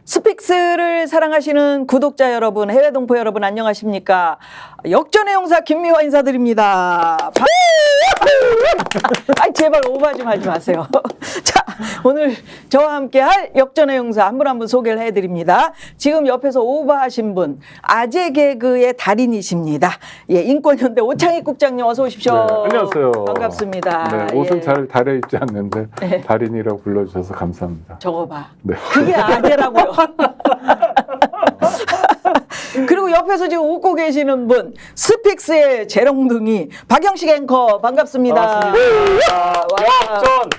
스픽스를 사랑하시는 구독자 여러분, 해외 동포 여러분 안녕하십니까? 역전의 용사 김미화 인사드립니다. 아이 제발 오바 좀 하지 마세요. 자, 오늘 저와 함께 할 역전의 용사 한 분 한 분 소개를 해드립니다. 지금 옆에서 오바하신 분, 아재 개그의 달인이십니다. 예, 인권현대 오창익 국장님 어서 오십시오. 네, 안녕하세요. 반갑습니다. 네, 옷은 예. 잘 다려입지 않는데 네. 달인이라고 불러주셔서 감사합니다. 저거 봐. 네. 그게 아재라고요. 그리고 옆에서 지금 웃고 계시는 분, 스픽스의 재롱둥이 박영식 앵커 반갑습니다. 반갑습니다. 역전!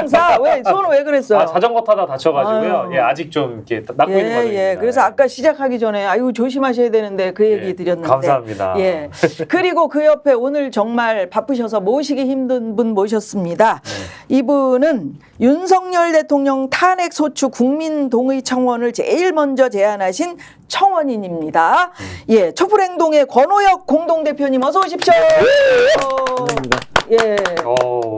용사 왜 손을 왜 그랬어요? 자전거 타다 다쳐가지고요. 아유. 예, 아직 좀 이렇게 낫고 있는 과정입니다. 예. 그래서 아까 시작하기 전에 아유 조심하셔야 되는데 그 얘기 예, 드렸는데. 감사합니다. 예. 그리고 그 옆에 오늘 정말 바쁘셔서 모시기 힘든 분 모셨습니다. 이분은 윤석열 대통령 탄핵 소추 국민 동의 청원을 제일 먼저 제안하신 청원인입니다. 예, 촛불행동의 권오혁 공동대표님 어서 오십시오. 예.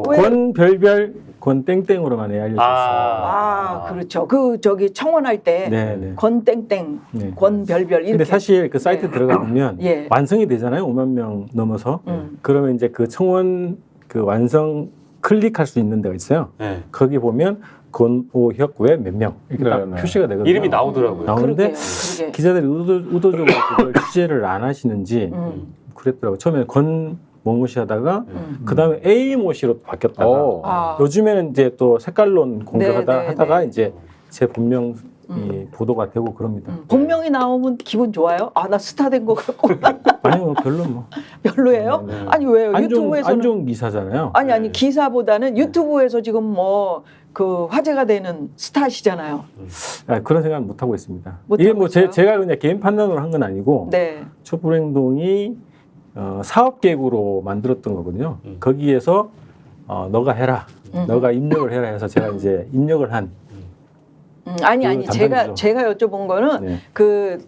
왜? 권별별 권땡땡으로만 알려져 있어요. 그렇죠. 그 저기 청원할 때 네네. 권땡땡, 네. 권별별 이렇게. 근데 사실 그 사이트 네. 들어가 보면 예. 완성이 되잖아요. 5만 명 넘어서. 그러면 이제 그 청원 그 완성 클릭할 수 있는 데가 있어요. 네. 거기 보면 권오혁 외 몇 명 이렇게 딱 네. 표시가 되거든요. 이름이 나오더라고요. 나오는데 그러게요. 기자들이 의도적으로 그걸 취재를 안 하시는지 그랬더라고요. 처음에 권 뭐뭐시 하다가 그 다음에 A 모시로 바뀌었다가 요즘에는 이제 또 색깔론 공격하다가 이제 제 본명이 보도가 되고 그럽니다. 본명이 나오면 기분 좋아요? 아, 나 스타 된 거 같고. 아니요, 별로 뭐. 별로예요? 네. 아니 왜요? 안 유튜브에서는 좋은 기사잖아요. 아니 기사보다는 유튜브에서 지금 뭐 그 화제가 되는 스타시잖아요. 그런 생각은 못 하고 있습니다. 못 이게 하고 뭐 있어요? 제가 그냥 개인 판단으로 한 건 아니고 네. 촛불행동이 사업 계획으로 만들었던 거거든요. 거기에서 너가 해라, 너가 입력을 해라 해서 제가 이제 입력을 한. 아니 그 제가 담당이죠. 여쭤본 거는 네. 그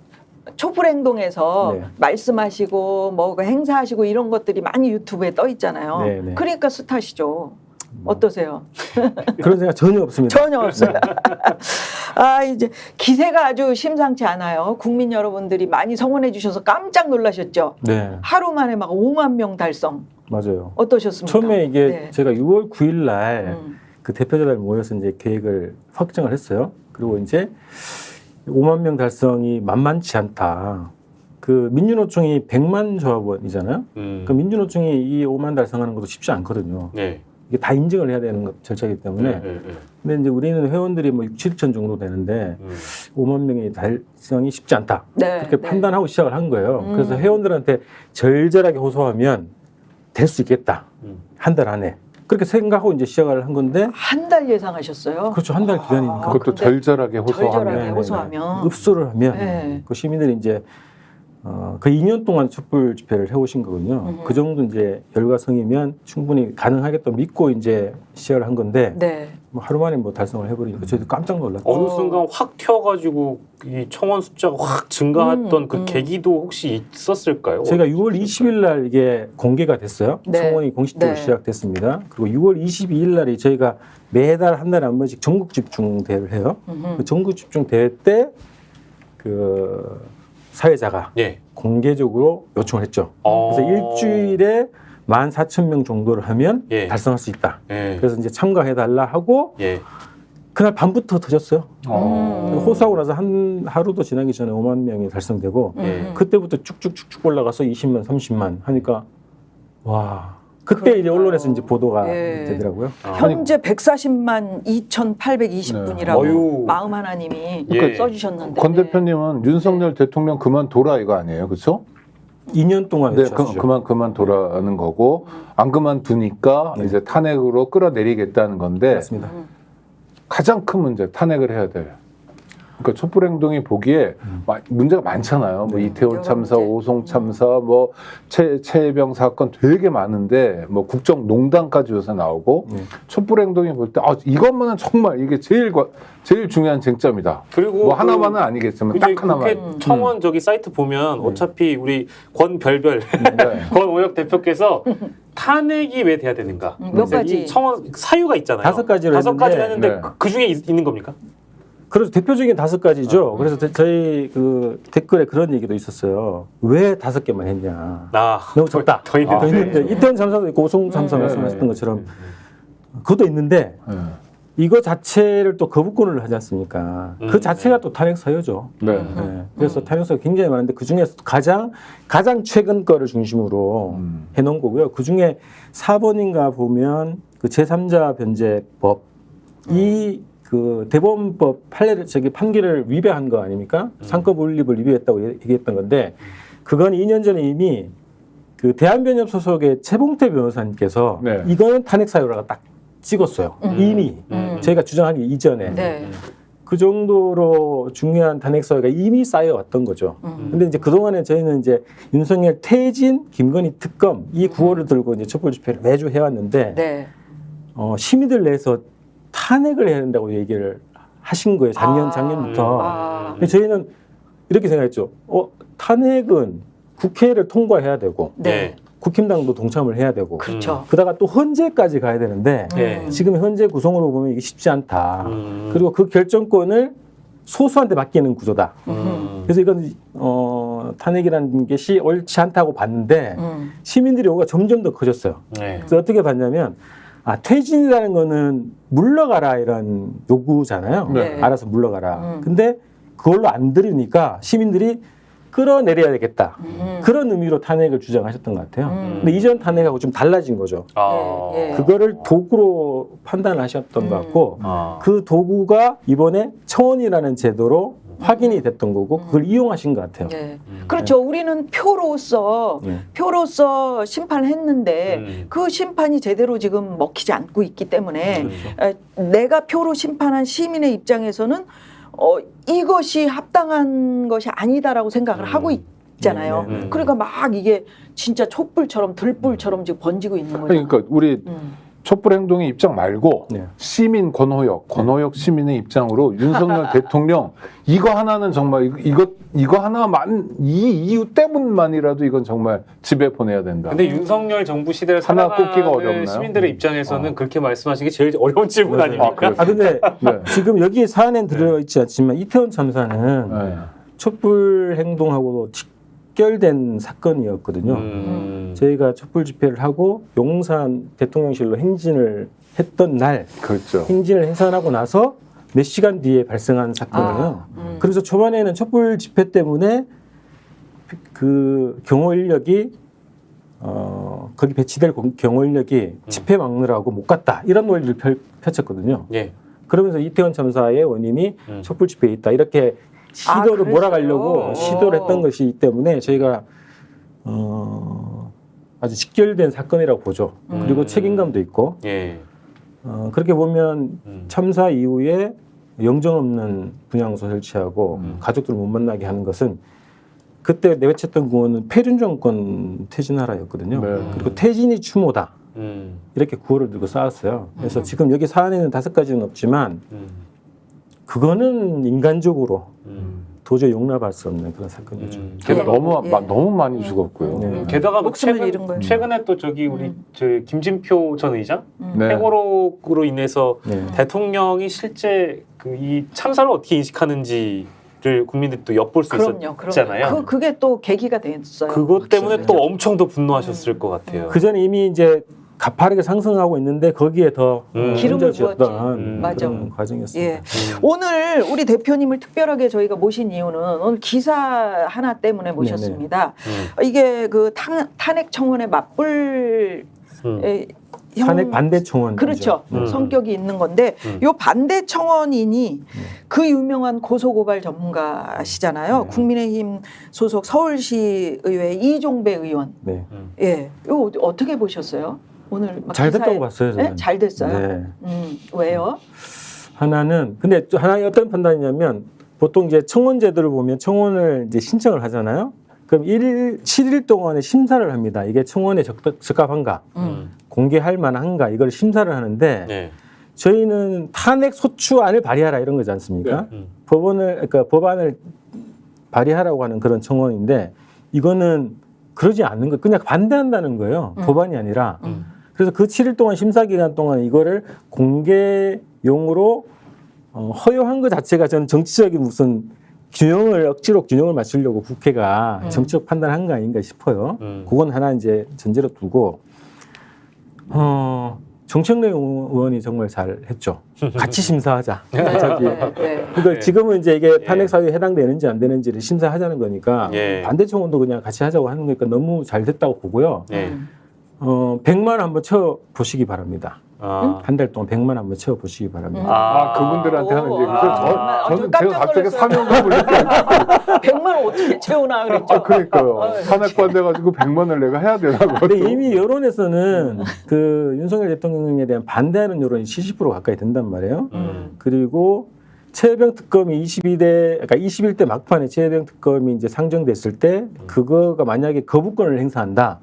촛불행동에서 네. 말씀하시고 뭐 행사하시고 이런 것들이 많이 유튜브에 떠 있잖아요. 네, 네. 그러니까 스타시죠. 어떠세요? 그런 생각 전혀 없습니다. 전혀 없어요. 아, 이제 기세가 아주 심상치 않아요. 국민 여러분들이 많이 성원해 주셔서 깜짝 놀라셨죠. 네, 하루 만에 막 5만 명 달성. 맞아요. 어떠셨습니까? 처음에 이게 네. 제가 6월 9일 날 그 음. 대표자들 모여서 이제 계획을 확정을 했어요. 그리고 이제 5만 명 달성이 만만치 않다. 그 민주노총이 100만 조합원이잖아요. 그 민주노총이 이 5만 달성하는 것도 쉽지 않거든요. 네. 이게 다 인증을 해야 되는 절차이기 때문에. 근데 이제 우리는 회원들이 뭐 6, 7천 정도 되는데 5만 명의 달성이 쉽지 않다. 네, 그렇게 네. 판단하고 시작을 한 거예요. 그래서 회원들한테 절절하게 호소하면 될 수 있겠다. 한 달 안에. 그렇게 생각하고 이제 시작을 한 건데. 한 달 예상하셨어요? 그렇죠. 한 달 기간이니까. 그것도 근데 절절하게 호소하면. 절절하게 호소하면. 읍소를 하면 네. 그 시민들이 이제 거의 2년 동안 촛불 집회를 해오신 거거든요. 그 정도 이제 열과성이면 충분히 가능하겠다 믿고 이제 시작을 한 건데 네. 뭐 하루 만에 뭐 달성을 해버리니까 저희도 깜짝 놀랐죠. 어느 순간 확 튀어가지고 이 청원 숫자가 확 증가했던 그 계기도 혹시 있었을까요? 제가 6월 20일 날 이게 공개가 됐어요. 네. 청원이 공식적으로 네. 시작됐습니다. 그리고 6월 22일 날이 저희가 매달 한 달에 한 번씩 전국 집중 대회를 해요. 그 전국 집중 대회 때 그 사회자가 예. 공개적으로 요청을 했죠. 그래서 일주일에 14,000명 정도를 하면 예. 달성할 수 있다. 예. 그래서 이제 참가해달라 하고 예. 그날 밤부터 터졌어요. 호소하고 나서 한 하루도 지나기 전에 5만 명이 달성되고 그때부터 쭉쭉쭉쭉 올라가서 20만, 30만 하니까 와 그때 이제 그러니까요. 언론에서 이제 보도가 예. 되더라고요. 현재 140만 2,820분이라고 어휴. 마음 하나님이 예. 써주셨는데. 권 대표님은 윤석열 대통령 그만둬라 이거 아니에요, 그렇죠? 2년 동안 네, 외쳤죠. 그만둬라는 거고 안 그만두니까 네. 이제 탄핵으로 끌어내리겠다는 건데 맞습니다. 가장 큰 문제 탄핵을 해야 돼요. 그러니까 촛불행동이 보기에 문제가 많잖아요. 뭐 이태원 여러 참사, 문제. 오송 참사, 뭐 최혜병 사건 되게 많은데 뭐 국정농단까지 요새 나오고 촛불행동이 볼 때 이것만은 정말 이게 제일 중요한 쟁점이다. 그리고 뭐 하나만은 아니겠지만 딱 하나만. 청원 저기 사이트 보면 어차피 우리 권별별 네. 권오혁 대표께서 탄핵이 왜 돼야 되는가? 몇 가지. 이 청원 사유가 있잖아요. 5가지를 5가지 했는데 했는데 네. 그 중에 있는 겁니까? 그래서 대표적인 5가지죠. 그래서 저희 그 댓글에 그런 얘기도 있었어요. 왜 5개만 했냐. 너무 적다. 더 있는데. 더 있는데 이태원 참사도 있고 오송 참사 네, 말씀하셨던 네. 것처럼 그것도 있는데 이거 자체를 또 거부권을 하지 않습니까? 그 자체가 또 탄핵 사유죠. 네. 네. 그래서 탄핵 사유 굉장히 많은데 그 중에서 가장 최근 거를 중심으로 해놓은 거고요. 그 중에 4번인가 보면 그 제3자 변제법 그 대법원법 판결을 위배한 거 아닙니까? 상급 올립을 위배했다고 얘기했던 건데 그건 2년 전에 이미 그 대한변협 소속의 최봉태 변호사님께서 네. 이거는 탄핵 사유라고 딱 찍었어요. 이미 저희가 주장하기 이전에 네. 그 정도로 중요한 탄핵 사유가 이미 쌓여왔던 거죠. 근데 이제 그동안에 저희는 이제 윤석열 퇴진, 김건희 특검 이 구호를 들고 이제 촛불 집회를 매주 해왔는데 네. 시민들 내에서 탄핵을 해야 된다고 얘기를 하신 거예요. 작년부터. 근데 저희는 이렇게 생각했죠. 탄핵은 국회를 통과해야 되고 네. 국힘당도 동참을 해야 되고 그렇죠. 그러다가 또 헌재까지 가야 되는데 네. 지금 현재 구성으로 보면 이게 쉽지 않다. 그리고 그 결정권을 소수한테 맡기는 구조다. 그래서 이건 탄핵이라는 것이 옳지 않다고 봤는데 시민들의 요구가 점점 더 커졌어요. 네. 그래서 어떻게 봤냐면 퇴진이라는 거는 물러가라 이런 요구잖아요. 네. 알아서 물러가라. 근데 그걸로 안 들으니까 시민들이 끌어내려야 되겠다. 그런 의미로 탄핵을 주장하셨던 것 같아요. 근데 이전 탄핵하고 좀 달라진 거죠. 예, 예. 그거를 도구로 판단을 하셨던 것 같고 아. 그 도구가 이번에 청원이라는 제도로 확인이 됐던 거고 그걸 이용하신 것 같아요. 예. 그렇죠. 우리는 표로서 심판을 했는데 그 심판이 제대로 지금 먹히지 않고 있기 때문에 내가 표로 심판한 시민의 입장에서는 이것이 합당한 것이 아니다라고 생각을 하고 있잖아요. 그러니까 막 이게 진짜 촛불처럼 들불처럼 지금 번지고 있는 거죠. 그러니까 우리 촛불 행동의 입장 말고 네. 시민 권호역 시민의 입장으로 윤석열 대통령 이거 하나는 정말 이거 하나만 이 이유 때문만이라도 이건 정말 집에 보내야 된다. 근데 윤석열 정부 시대를 하나 꼽기가 살아가는 어렵나요? 시민들의 입장에서는 그렇게 말씀하시는 게 제일 어려운 질문 아닙니까? 근데 네. 지금 여기 사안에 들어있지 않지만 이태원 참사는 네. 촛불 행동하고 직결된 사건이었거든요. 저희가 촛불 집회를 하고 용산 대통령실로 행진을 했던 날 그렇죠. 행진을 해산하고 나서 몇 시간 뒤에 발생한 사건이에요. 그래서 초반에는 촛불 집회 때문에 그 경호 인력이 거기 배치될 경호 인력이 집회 막느라고 못 갔다 이런 논리를 펼쳤거든요. 예. 그러면서 이태원 참사의 원인이 촛불 집회에 있다 이렇게 시도를 그랬어요? 몰아가려고 시도를 했던 것이기 때문에 저희가 아주 직결된 사건이라고 보죠. 그리고 책임감도 있고 예. 그렇게 보면 참사 이후에 영정 없는 분향소 설치하고 가족들을 못 만나게 하는 것은 그때 내외쳤던 구호는 패륜 정권 퇴진하라였거든요. 네. 그리고 퇴진이 추모다. 이렇게 구호를 들고 싸웠어요. 그래서 지금 여기 사안에는 5가지는 없지만 그거는 인간적으로 도저히 용납할 수 없는 그런 사건이죠. 그래서 예. 너무 많이 죽었고요. 네. 게다가 뭐 목숨을 잃은 거예요. 최근에 또 저기 우리 저 김진표 전 의장 네. 회고록으로 인해서 네. 대통령이 실제 그 이 참사를 어떻게 인식하는지를 국민들이 또 엿볼 수 있었잖아요. 그게 또 계기가 됐어요. 그것 때문에 확실히. 또 엄청 더 분노하셨을 것 같아요. 그 전에 이미 이제 가파르게 상승하고 있는데 거기에 더 기름을 얹어졌던 부었지. 맞아. 그런 과정이었습니다. 예. 오늘 우리 대표님을 특별하게 저희가 모신 이유는 오늘 기사 하나 때문에 모셨습니다. 이게 그 탄핵 청원에 맞불 탄핵 반대 청원 그렇죠. 성격이 있는 건데 요 반대 청원인이 그 유명한 고소고발 전문가시잖아요. 국민의힘 소속 서울시 의회 이종배 의원. 네. 예. 이거 어떻게 보셨어요? 오늘 막 잘 기사에- 됐다고 봤어요. 저는. 네? 잘 됐어요. 네. 왜요? 하나는 근데 또 하나 어떤 판단이냐면 보통 이제 청원 제도를 보면 청원을 이제 신청을 하잖아요. 그럼 7일 동안에 심사를 합니다. 이게 청원에 적합한가, 공개할 만한가 이걸 심사를 하는데 네. 저희는 탄핵 소추안을 발의하라 이런 거지 않습니까? 그러니까 법안을 발의하라고 하는 그런 청원인데 이거는 그러지 않는 거 그냥 반대한다는 거예요. 법안이 아니라. 그래서 그 7일 동안 심사 기간 동안 이거를 공개용으로 허용한 것 자체가 저는 정치적인 무슨 억지로 균형을 맞추려고 국회가 정치적 판단한 거 아닌가 싶어요. 그건 하나 이제 전제로 두고, 정청래 의원이 정말 잘했죠. 같이 심사하자. 저기. 그러니까 지금은 이제 이게 탄핵 사유에 해당되는지 안 되는지를 심사하자는 거니까 반대 청원도 그냥 같이 하자고 하는 거니까 너무 잘 됐다고 보고요. 100만 한번 채워 보시기 바랍니다. 한 달 동안 100만 한번 채워 보시기 바랍니다. 그분들한테 하는 얘기죠. 저는 깜짝 제가 갑자기 놀랐어요. 사명감을 느껴요. 100만 어떻게 채우나 그랬죠. 그러니까요. 탄핵 받아가지고 100만을 내가 해야 되나. 근데 이미 여론에서는 그 윤석열 대통령에 대한 반대하는 여론이 70% 가까이 된단 말이에요. 그리고 최혜병 특검이 21대 막판에 최혜병 특검이 이제 상정됐을 때 그거가 만약에 거부권을 행사한다.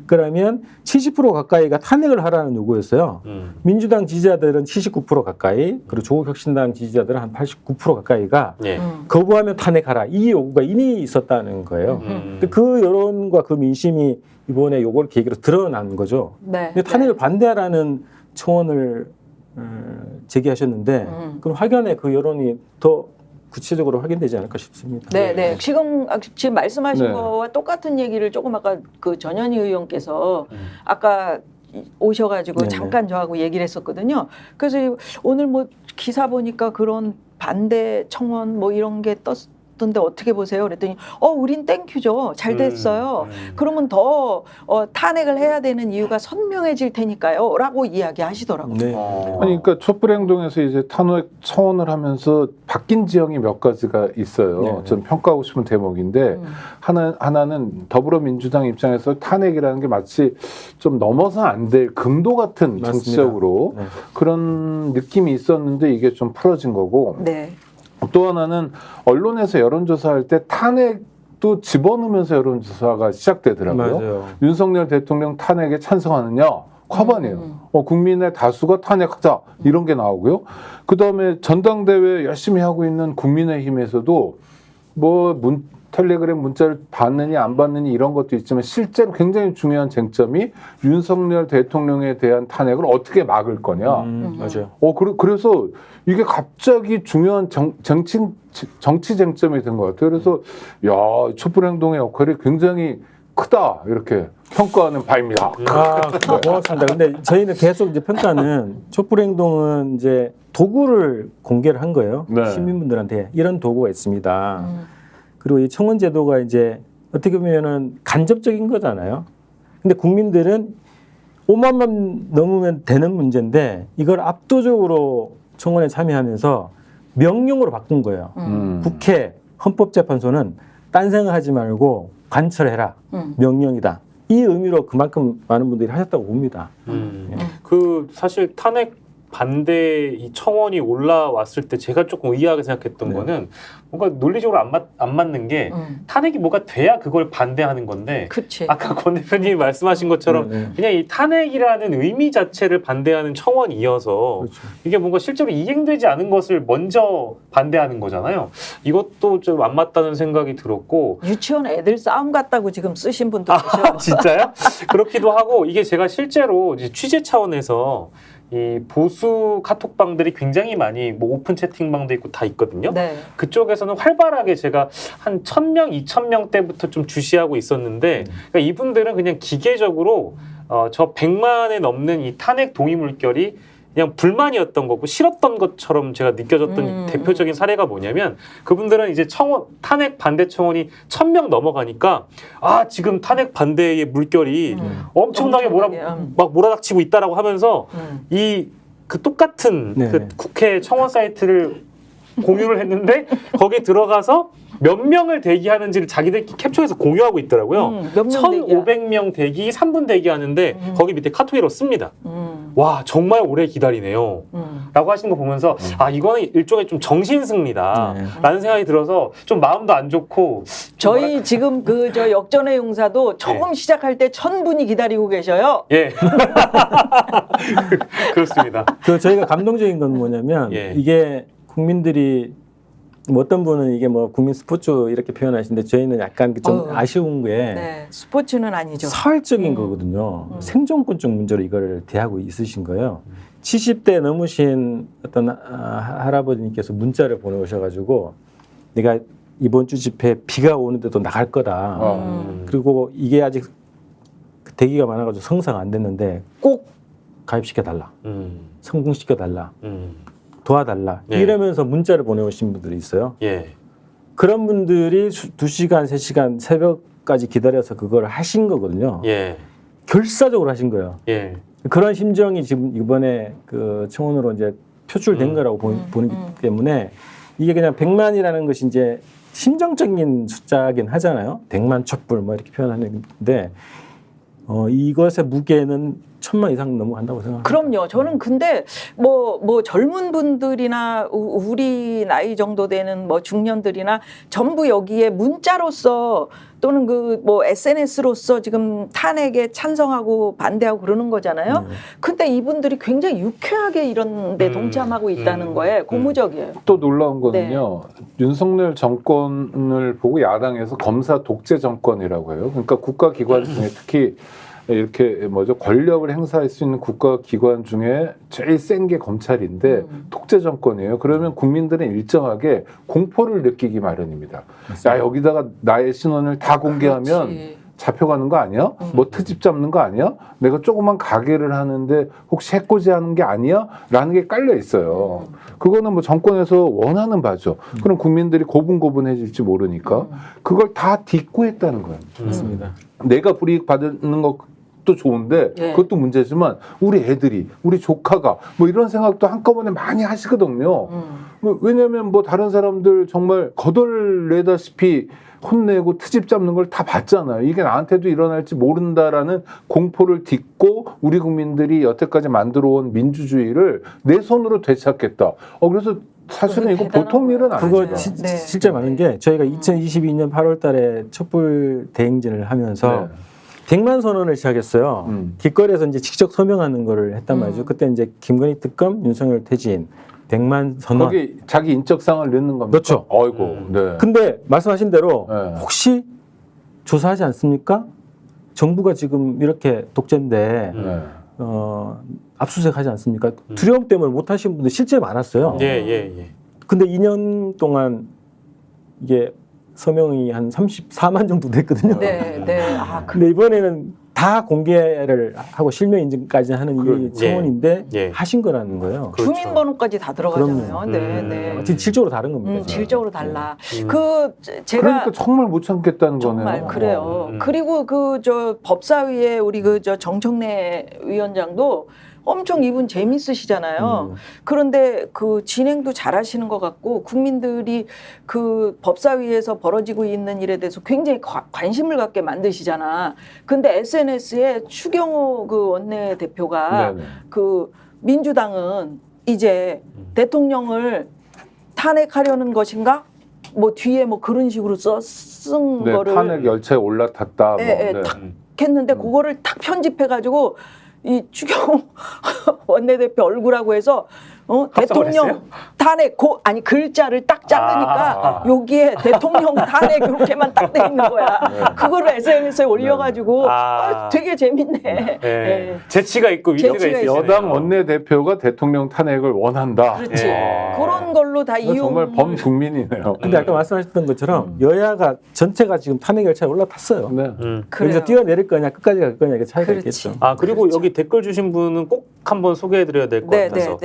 그러면 70% 가까이가 탄핵을 하라는 요구였어요. 민주당 지지자들은 79% 가까이, 그리고 조국혁신당 지지자들은 한 89% 가까이가 거부하면 탄핵하라. 이 요구가 이미 있었다는 거예요. 근데 그 여론과 그 민심이 이번에 요걸 계기로 드러난 거죠. 근데 탄핵을 반대하라는 청원을 제기하셨는데 그럼 확연히 그 여론이 더 구체적으로 확인되지 않을까 싶습니다. 네. 지금 말씀하신 거와 똑같은 얘기를 조금 아까 그 전현희 의원께서 아까 오셔가지고 잠깐 저하고 얘기를 했었거든요. 그래서 오늘 뭐 기사 보니까 그런 반대 청원 뭐 이런 게 떴던데 어떻게 보세요? 그랬더니 우린 땡큐죠. 잘 됐어요. 그러면 더 탄핵을 해야 되는 이유가 선명해질 테니까요. 라고 이야기하시더라고요. 아니, 그러니까 촛불행동에서 이제 탄핵 청원을 하면서 바뀐 지형이 몇 가지가 있어요. 좀 평가하고 싶은 대목인데 하나는 더불어민주당 입장에서 탄핵이라는 게 마치 좀 넘어서 안 될 금도 같은 정치적으로 그런 느낌이 있었는데 이게 좀 풀어진 거고. 또 하나는 언론에서 여론조사할 때 탄핵도 집어넣으면서 여론조사가 시작되더라고요. 맞아요. 윤석열 대통령 탄핵에 찬성하느냐? 과반이에요. 국민의 다수가 탄핵하자 이런 게 나오고요. 그 다음에 전당대회 열심히 하고 있는 국민의힘에서도 뭐 텔레그램 문자를 받느니 안 받느니 이런 것도 있지만 실제로 굉장히 중요한 쟁점이 윤석열 대통령에 대한 탄핵을 어떻게 막을 거냐. 맞아요. 그래서 이게 갑자기 중요한 정치 쟁점이 된 것 같아요. 그래서 촛불행동의 역할이 굉장히 크다 이렇게 평가하는 바입니다. 고맙습니다. 근데 저희는 계속 이제 평가는 촛불행동은 이제 도구를 공개를 한 거예요. 시민분들한테 이런 도구가 있습니다. 그리고 이 청원 제도가 이제 어떻게 보면은 간접적인 거잖아요. 근데 국민들은 5만만 넘으면 되는 문제인데 이걸 압도적으로 청원에 참여하면서 명령으로 바꾼 거예요. 국회 헌법재판소는 딴 생각하지 말고 관철해라. 명령이다. 이 의미로 그만큼 많은 분들이 하셨다고 봅니다. 그 사실 탄핵 반대 이 청원이 올라왔을 때 제가 조금 의아하게 생각했던 거는 뭔가 논리적으로 안 맞는 게 탄핵이 뭐가 돼야 그걸 반대하는 건데 아까 권 대표님이 말씀하신 것처럼 그냥 이 탄핵이라는 의미 자체를 반대하는 청원이어서 이게 뭔가 실제로 이행되지 않은 것을 먼저 반대하는 거잖아요. 이것도 좀 안 맞다는 생각이 들었고 유치원 애들 싸움 같다고 지금 쓰신 분도 계셔요. 진짜요? 그렇기도 하고 이게 제가 실제로 이제 취재 차원에서 이 보수 카톡방들이 굉장히 많이 뭐 오픈 채팅방도 있고 다 있거든요. 그쪽에서는 활발하게 제가 한 1000명, 2000명 때부터 좀 주시하고 있었는데 그러니까 이분들은 그냥 기계적으로 저 100만에 넘는 이 탄핵 동의 물결이 그냥 불만이었던 거고 싫었던 것처럼 제가 느껴졌던 대표적인 사례가 뭐냐면 그분들은 이제 탄핵 반대 청원이 1000명 넘어가니까 지금 탄핵 반대의 물결이 엄청나게 막 몰아닥치고 있다라고 하면서 그 똑같은 그 국회 청원 사이트를 공유를 했는데 거기에 들어가서 몇 명을 대기하는지를 자기들끼리 캡처해서 공유하고 있더라고요. 1500명 대기, 3분 대기하는데 거기 밑에 카톡으로 씁니다. 와 정말 오래 기다리네요. 라고 하시는 거 보면서 이거는 일종의 좀 정신승리다 라는 생각이 들어서 좀 마음도 안 좋고 저희 지금 저 역전의 용사도 처음 시작할 때 1000분이 기다리고 계셔요. 그렇습니다. 저희가 감동적인 건 뭐냐면 이게 국민들이 어떤 분은 이게 뭐 국민 스포츠 이렇게 표현하시는데 저희는 약간 좀 아쉬운 게 스포츠는 아니죠. 사활적인 거거든요. 생존권적 문제로 이걸 대하고 있으신 거예요. 70대 넘으신 어떤 할아버지님께서 문자를 보내오셔가지고 내가 이번 주 집회 비가 오는데도 나갈 거다. 그리고 이게 아직 대기가 많아가지고 성사가 안 됐는데 꼭 가입시켜달라. 성공시켜달라. 도와달라. 예. 이러면서 문자를 보내오신 분들이 있어요. 예. 그런 분들이 2시간, 3시간 새벽까지 기다려서 그걸 하신 거거든요. 예. 결사적으로 하신 거예요. 예. 그런 심정이 지금 이번에 그 청원으로 이제 표출된 거라고 보기 때문에 이게 그냥 100만이라는 것이 이제 심정적인 숫자긴 하잖아요. 100만 촛불 뭐 이렇게 표현하는데 이것의 무게는 1000만 이상 넘어간다고 생각합니다. 그럼요. 저는 근데 뭐 젊은 분들이나 우리 나이 정도 되는 뭐 중년들이나 전부 여기에 문자로서 또는 그 뭐 SNS로서 지금 탄핵에 찬성하고 반대하고 그러는 거잖아요. 근데 이분들이 굉장히 유쾌하게 이런 데 동참하고 있다는 거에 고무적이에요. 또 놀라운 거는요. 윤석열 정권을 보고 야당에서 검사 독재 정권이라고 해요. 그러니까 국가기관 중에 특히 이렇게 권력을 행사할 수 있는 국가기관 중에 제일 센 게 검찰인데 독재 정권이에요. 그러면 국민들은 일정하게 공포를 느끼기 마련입니다. 맞습니다. 야, 여기다가 나의 신원을 다 공개하면 그렇지. 잡혀가는 거 아니야? 뭐 트집 잡는 거 아니야? 내가 조그만 가게를 하는데 혹시 해코지 하는 게 아니야? 라는 게 깔려 있어요. 그거는 뭐 정권에서 원하는 바죠. 그럼 국민들이 고분고분해질지 모르니까 그걸 다 딛고 했다는 거예요. 맞습니다. 내가 불이익 받는 것도 좋은데 예. 그것도 문제지만 우리 애들이 우리 조카가 뭐 이런 생각도 한꺼번에 많이 하시거든요. 왜냐하면 뭐 다른 사람들 정말 거덜내다시피 혼내고 트집 잡는 걸 다 봤잖아요. 이게 나한테도 일어날지 모른다라는 공포를 딛고 우리 국민들이 여태까지 만들어온 민주주의를 내 손으로 되찾겠다. 그래서 사실은 이거 보통 일은 그거 아니죠. 네. 실제 많은 게 저희가 2022년 8월 달에 촛불 대행진을 하면서 네. 100만 선언을 시작했어요. 길거리에서 이제 직접 서명하는 거를 했단 말이죠. 그때 이제 김건희 특검, 윤석열 퇴진, 100만 선언. 거기 자기 인적사항을 넣는 겁니다. 그렇죠. 어이고. 네. 근데 말씀하신 대로 네. 혹시 조사하지 않습니까? 정부가 지금 이렇게 독재인데 네. 압수수색하지 않습니까? 두려움 때문에 못 하신 분들 실제 많았어요. 예. 근데 2년 동안 이게 서명이 한 34만 정도 됐거든요. 네. 근데 이번에는 다 공개를 하고 실명 인증까지 하는 이 청원인데 예. 하신 거라는 거예요. 그렇죠. 주민번호까지 다 들어가잖아요. 그럼요. 네. 질적으로 다른 겁니다. 지금. 질적으로 달라. 제가 그러니까 정말 못 참겠다는 정말 거네요. 그래요. 그리고 법사위에 우리 정청래 위원장도 엄청 이분 재밌으시잖아요. 그런데 그 진행도 잘하시는 것 같고 국민들이 그 법사위에서 벌어지고 있는 일에 대해서 굉장히 관심을 갖게 만드시잖아. 근데 SNS에 추경호 그 원내대표가 네네. 그 민주당은 이제 대통령을 탄핵하려는 것인가? 뭐 뒤에 뭐 그런 식으로 쓴 네, 거를 탄핵 열차에 올라탔다. 탁 했는데 그거를 탁 편집해가지고 이 추경호 원내대표 얼굴하고 해서 대통령 했어요? 탄핵 글자를 딱 자르니까 여기에 대통령 탄핵 이렇게만 딱 돼 있는 거야. 그거를 SNS에 올려가지고 되게 재밌네. 예. 재치가 있고 위트가 재치가 있으시네요. 여당 원내대표가 대통령 탄핵을 원한다. 그렇지. 예. 그런 걸로 다 이거 이용. 정말 범국민이네요. 근데 아까 말씀하셨던 것처럼 여야가 전체가 지금 탄핵 열차에 올라탔어요. 네. 그래요. 여기서 뛰어내릴 거냐 끝까지 갈 거냐 이게 차이가 그렇지. 있겠죠. 그리고 여기 댓글 주신 분은 꼭 한번 소개해드려야 될 것 같아서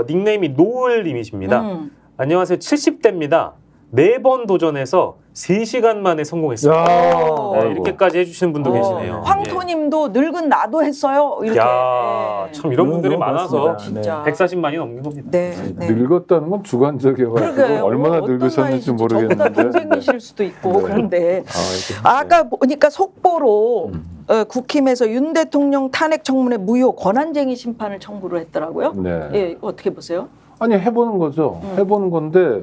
닉네임이 노을님이십니다. 안녕하세요. 70대입니다. 4번 도전해서 3시간 만에 성공했습니다. 야. 이렇게까지 해주시는 분도 계시네요. 황토님도 늙은 나도 했어요. 이렇게. 참 이런 분들이 너무 많아서 고맙습니다. 진짜. 140만이 넘는 겁니다. 네. 늙었다는 건 주관적이어가지고 그러게요. 얼마나 어떤 늙으셨는지 나이실지 저보다 모르겠는데. 동생이실 수도 있고 네. 그런데 이렇게. 아까 보니까 속보로 국힘에서 윤 대통령 탄핵 청문회 무효 권한쟁의 심판을 청구를 했더라고요. 네. 예, 어떻게 보세요? 아니 해보는 거죠. 해보는 건데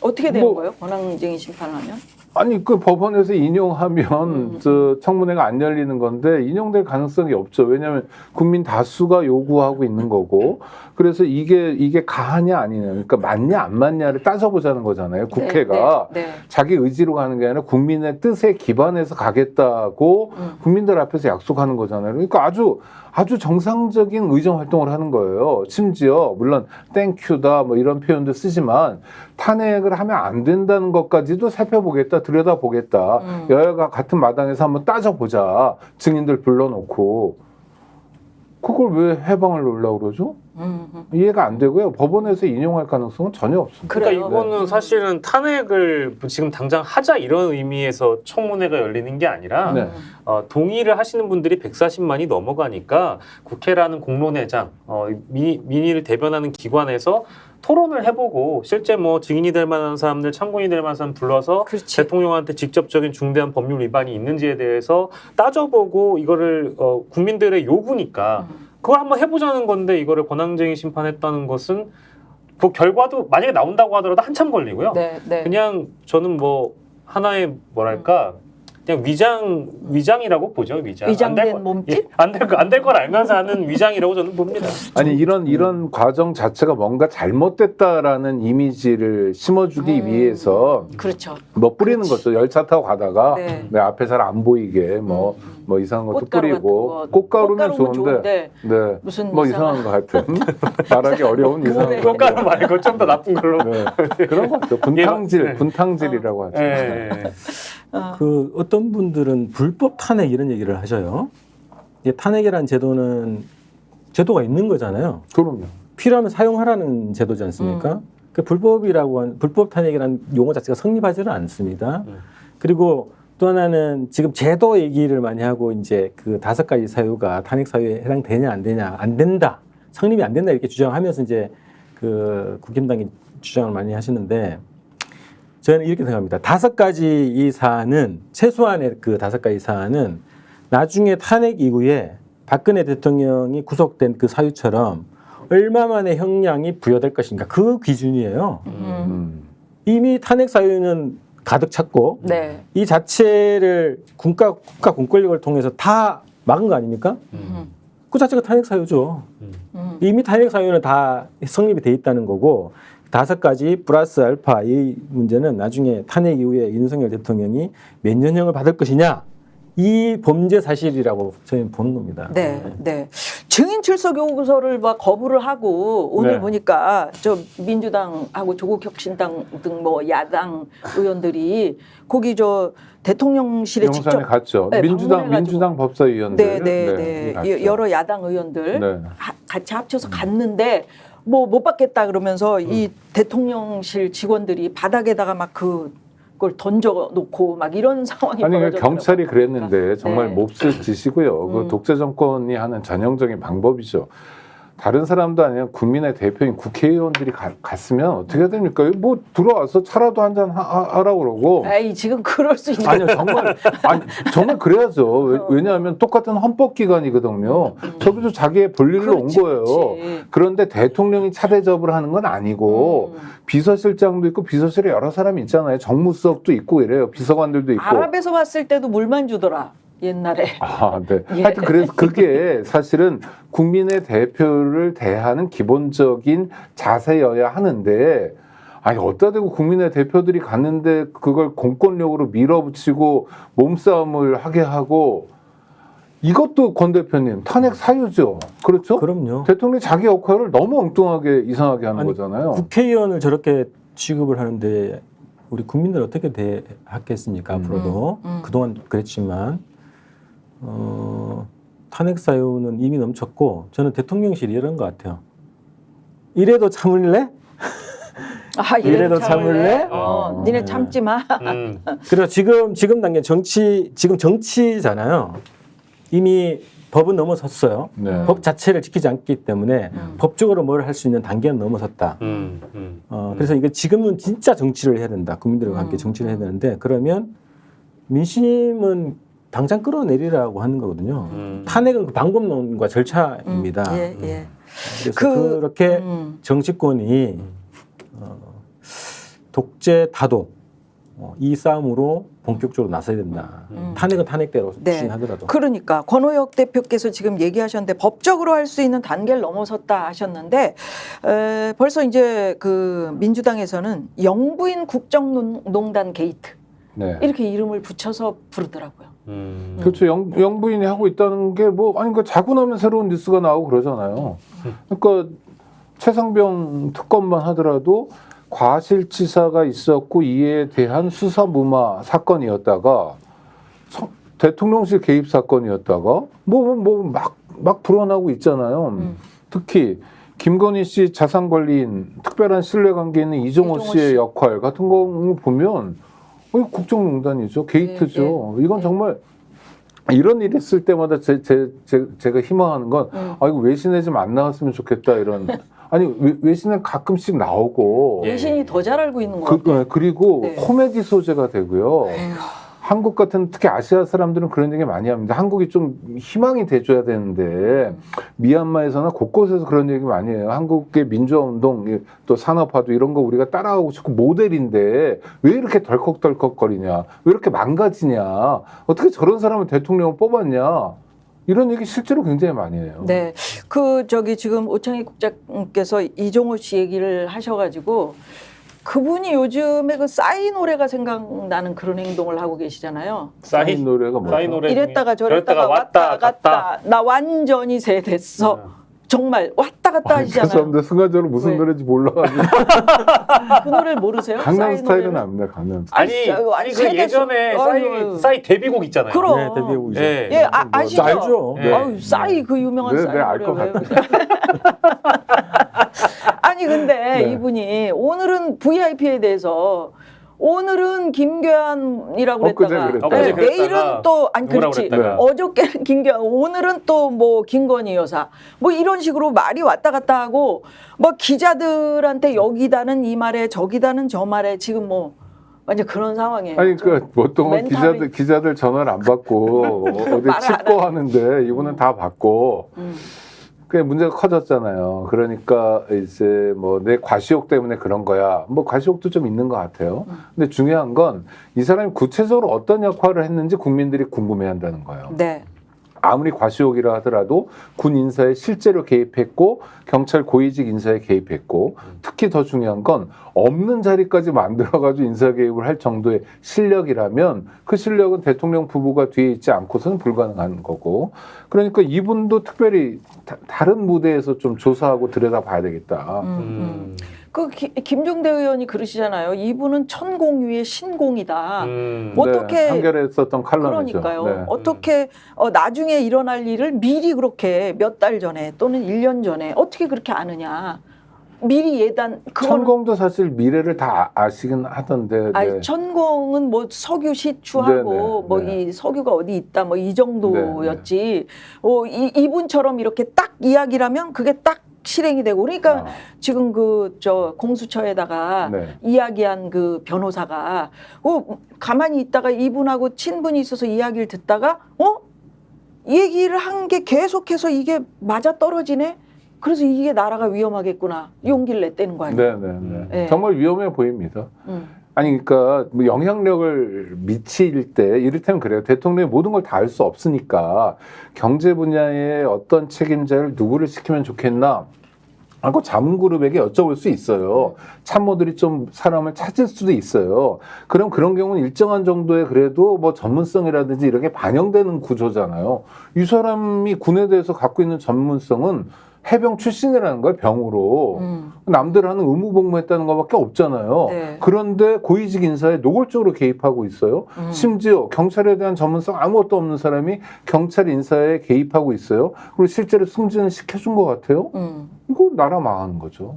어떻게 되는 뭐- 거예요? 권한쟁의 심판을 하면? 아니 그 법원에서 인용하면 저 청문회가 안 열리는 건데 인용될 가능성이 없죠. 왜냐하면 국민 다수가 요구하고 있는 거고 그래서 이게 가하냐 아니냐 그러니까 맞냐 안 맞냐를 따져보자는 거잖아요. 국회가 자기 의지로 가는 게 아니라 국민의 뜻에 기반해서 가겠다고 국민들 앞에서 약속하는 거잖아요. 그러니까 아주 정상적인 의정 활동을 하는 거예요. 심지어 물론 땡큐다 뭐 이런 표현도 쓰지만 탄핵을 하면 안 된다는 것까지도 살펴보겠다, 들여다보겠다. 여야가 같은 마당에서 한번 따져보자. 증인들 불러놓고. 그걸 왜 해방을 놓으려고 그러죠? 이해가 안 되고요. 법원에서 인용할 가능성은 전혀 없습니다. 그러니까 이거는 사실은 탄핵을 지금 당장 하자 이런 의미에서 청문회가 열리는 게 아니라 동의를 하시는 분들이 140만이 넘어가니까 국회라는 공론회장, 민의를 대변하는 기관에서 토론을 해보고 실제 뭐 증인이 될 만한 사람들, 참고인이 될 만한 사람 불러서 대통령한테 직접적인 중대한 법률 위반이 있는지에 대해서 따져보고 이거를 국민들의 요구니까 그걸 한번 해보자는 건데 이거를 권한쟁의 심판했다는 것은 그 결과도 만약에 나온다고 하더라도 한참 걸리고요. 그냥 저는 뭐 하나의 뭐랄까 그냥 위장이라고 보죠. 위장된 몸짓? 안 될 걸 알면서 하는 위장이라고 저는 봅니다. 아니 이런 과정 자체가 뭔가 잘못됐다라는 이미지를 심어주기 위해서 그렇죠. 뭐 뿌리는 거죠. 열차 타고 가다가 내 앞에 잘 안 보이게 뭐 이상한 것도 뿌리고 꽃가루면 좋은데 무슨 뭐 이상한 거 같은 말하기 어려운 이상한 거. 꽃가루 말고 좀 더 나쁜 걸로 그런 거 같죠. 분탕질이라고 하죠. 그 어떤 분들은 불법 탄핵 이런 얘기를 하셔요. 이게 탄핵이라는 제도는 제도가 있는 거잖아요. 그럼요. 필요하면 사용하라는 제도지 않습니까? 그 불법 탄핵이라는 용어 자체가 성립하지는 않습니다. 그리고 또 하나는 지금 제도 얘기를 많이 하고 이제 그 5가지 사유가 탄핵 사유에 해당되냐 안 되냐 안 된다 성립이 안 된다 이렇게 주장하면서 이제 그 국힘당이 주장을 많이 하시는데. 저는 이렇게 생각합니다. 5가지 이 사안은 최소한의 그 5가지 사안은 나중에 탄핵 이후에 박근혜 대통령이 구속된 그 사유처럼 얼마만의 형량이 부여될 것인가 그 기준이에요. 이미 탄핵 사유는 가득 찼고 이 자체를 국가 공권력을 통해서 다 막은 거 아닙니까? 그 자체가 탄핵 사유죠. 이미 탄핵 사유는 다 성립이 돼 있다는 거고 5가지 플러스 알파 이 문제는 나중에 탄핵 이후에 윤석열 대통령이 몇 년형을 받을 것이냐 이 범죄 사실이라고 저희는 보는 겁니다. 증인 출석 요구서를 막 거부를 하고 오늘 보니까 저 민주당하고 조국혁신당 등 뭐 야당 의원들이 거기 저 대통령실에 영산에 직접 갔죠. 민주당 법사위원들, 여러 야당 의원들 같이 합쳐서 갔는데. 뭐 못 받겠다 그러면서 이 대통령실 직원들이 바닥에다가 막 그걸 던져 놓고 막 이런 상황이 벌어졌더라고요. 경찰이 그랬는데 정말 몹쓸 짓이고요. 그 독재 정권이 하는 전형적인 방법이죠. 다른 사람도 아니라 국민의 대표인 국회의원들이 갔으면 어떻게 해야 됩니까? 뭐 들어와서 차라도 한잔 하라고 그러고. 에이 지금 그럴 수 있는. 아니요 정말 그래야죠. 왜냐하면 똑같은 헌법기관이거든요. 저기도 자기의 볼일로 온 거예요. 그런데 대통령이 차대접을 하는 건 아니고 비서실장도 있고 비서실에 여러 사람이 있잖아요. 정무수석도 있고 이래요. 비서관들도 있고. 아랍에서 왔을 때도 물만 주더라. 옛날에. 하여튼 그래서 그게 사실은 국민의 대표를 대하는 기본적인 자세여야 하는데 아니 어디다 대고 국민의 대표들이 갔는데 그걸 공권력으로 밀어붙이고 몸싸움을 하게 하고 이것도 권 대표님 탄핵 사유죠. 그렇죠? 그럼요. 대통령이 자기 역할을 너무 엉뚱하게 이상하게 하는 거잖아요. 국회의원을 저렇게 취급을 하는데 우리 국민들 어떻게 대하겠습니까? 앞으로도. 그동안 그랬지만 탄핵 사유는 이미 넘쳤고 저는 대통령실이 이런 것 같아요. 이래도 참을래? 이래도 참을래? 니네 참지 마. 그래서 지금 단계 지금 정치잖아요. 이미 법은 넘어섰어요. 법 자체를 지키지 않기 때문에 법적으로 뭘 할 수 있는 단계는 넘어섰다. 그래서 이게 지금은 진짜 정치를 해야 된다. 국민들과 함께 정치를 해야 되는데 그러면 민심은 당장 끌어내리라고 하는 거거든요. 탄핵은 그 방법론과 절차입니다. 그래서 그렇게 정치권이 독재 타도 이 싸움으로 본격적으로 나서야 된다. 탄핵은 탄핵대로 네. 추진하더라도. 그러니까 권오혁 대표께서 지금 얘기하셨는데 법적으로 할 수 있는 단계를 넘어섰다 하셨는데 벌써 이제 그 민주당에서는 영부인 국정농단 게이트 네. 이렇게 이름을 붙여서 부르더라고요. 그렇죠. 영부인이 하고 있다는 게 뭐 아니 그 자고 나면 새로운 뉴스가 나오고 그러잖아요. 그러니까 최상병 특검만 하더라도 과실치사가 있었고 이에 대한 수사 무마 사건이었다가 대통령실 개입 사건이었다가 막 불어나고 있잖아요. 특히 김건희 씨 자산관리인 특별한 신뢰관계 있는 이종호 씨의 역할 같은 거 보면 국정농단이죠. 게이트죠. 이건 정말 이런 일이 있을 때마다 제가 희망하는 건 이거 외신에 좀 안 나왔으면 좋겠다 이런. 아니 외신은 가끔씩 나오고 외신이 더 잘 알고 있는 것 같아요. 그리고 코미디 소재가 되고요. 한국 같은 특히 아시아 사람들은 그런 얘기 많이 합니다. 한국이 좀 희망이 돼줘야 되는데 미얀마에서나 곳곳에서 그런 얘기 많이 해요. 한국의 민주화운동 또 산업화도 이런 거 우리가 따라가고 싶고 모델인데 왜 이렇게 덜컥덜컥거리냐, 왜 이렇게 망가지냐, 어떻게 저런 사람을 대통령을 뽑았냐, 이런 얘기 실제로 굉장히 많이 해요. 네, 지금 오창익 국장께서 이종호 씨 얘기를 하셔가지고. 그분이 요즘에 그 싸이 노래가 생각나는 그런 행동을 하고 계시잖아요. 싸이 노래가 뭐죠? 싸이 노래 이랬다가 저랬다가 왔다 갔다. 나 완전히 새 됐어. 정말 왔다 갔다 하시잖아요. 죄송합니다. 순간적으로 무슨 왜? 노래인지 몰라가지고. 그 노래를 모르세요? 강남스타일은 압니다. 강남스타일. 아니 그 예전에 싸이 데뷔곡 있잖아요. 그럼. 네, 데뷔곡이죠. 예. 예, 아시죠? 알죠. 네. 아유, 싸이 그 유명한 네, 싸이 네, 알 노래. 것 아니 근데 네. 이분이 오늘은 VIP에 대해서 오늘은 김교환이라고 그랬다가 엊그제 그랬다가 내일은 또 아니 누구라고 그렇지 그랬다가. 어저께는 김교환 오늘은 또 뭐 김건희 여사 뭐 이런 식으로 말이 왔다 갔다 하고 뭐 기자들한테 여기다는 이 말에 저기다는 저 말에 지금 뭐 완전 그런 상황이에요. 아니 그 보통은 멘탈이- 기자들 전화를 안 받고 어디 말을 안 칩거하는데 이분은 다 받고 그게 문제가 커졌잖아요. 그러니까 이제 뭐 내 과시욕 때문에 그런 거야. 뭐 과시욕도 좀 있는 것 같아요. 근데 중요한 건 이 사람이 구체적으로 어떤 역할을 했는지 국민들이 궁금해한다는 거예요. 네. 아무리 과시욕이라 하더라도 군 인사에 실제로 개입했고 경찰 고위직 인사에 개입했고 특히 더 중요한 건 없는 자리까지 만들어가지고 인사 개입을 할 정도의 실력이라면 그 실력은 대통령 부부가 뒤에 있지 않고서는 불가능한 거고 그러니까 이분도 특별히 다른 무대에서 좀 조사하고 들여다봐야 되겠다. 그 김종대 의원이 그러시잖아요. 이분은 천공위의 신공이다. 어떻게 네, 한겨레에 썼던 칼럼이죠. 그러니까요. 네. 어떻게 나중에 일어날 일을 미리 그렇게 몇 달 전에 또는 1년 전에 어떻게 그렇게 아느냐. 미리 예단. 천공도 사실 미래를 다 아시긴 하던데. 네. 아니, 천공은 뭐 석유 시추하고 네, 네, 뭐 네. 이 석유가 어디 있다 뭐 이 정도였지. 이분처럼 이렇게 딱 이야기라면 그게 딱 실행이 되고 그러니까 지금 공수처에다가 네. 이야기한 그 변호사가 가만히 있다가 이분하고 친분이 있어서 이야기를 듣다가 얘기를 한 게 계속해서 이게 맞아 떨어지네. 그래서 이게 나라가 위험하겠구나 용기를 냈다는 거 아니에요? 네. 정말 위험해 보입니다. 음. 아니 그러니까 뭐 영향력을 미칠 때 이를테면 그래요. 대통령이 모든 걸 다 할 수 없으니까 경제 분야의 어떤 책임자를 누구를 시키면 좋겠나 하고 자문그룹에게 여쭤볼 수 있어요. 참모들이 좀 사람을 찾을 수도 있어요. 그럼 그런 경우는 일정한 정도의 그래도 뭐 전문성이라든지 이런 게 반영되는 구조잖아요. 이 사람이 군에 대해서 갖고 있는 전문성은 해병 출신이라는 거예요, 병으로. 남들 하는 의무복무했다는 것밖에 없잖아요. 네. 그런데 고위직 인사에 노골적으로 개입하고 있어요. 심지어 경찰에 대한 전문성 아무것도 없는 사람이 경찰 인사에 개입하고 있어요. 그리고 실제로 승진을 시켜준 것 같아요. 이거 나라 망하는 거죠.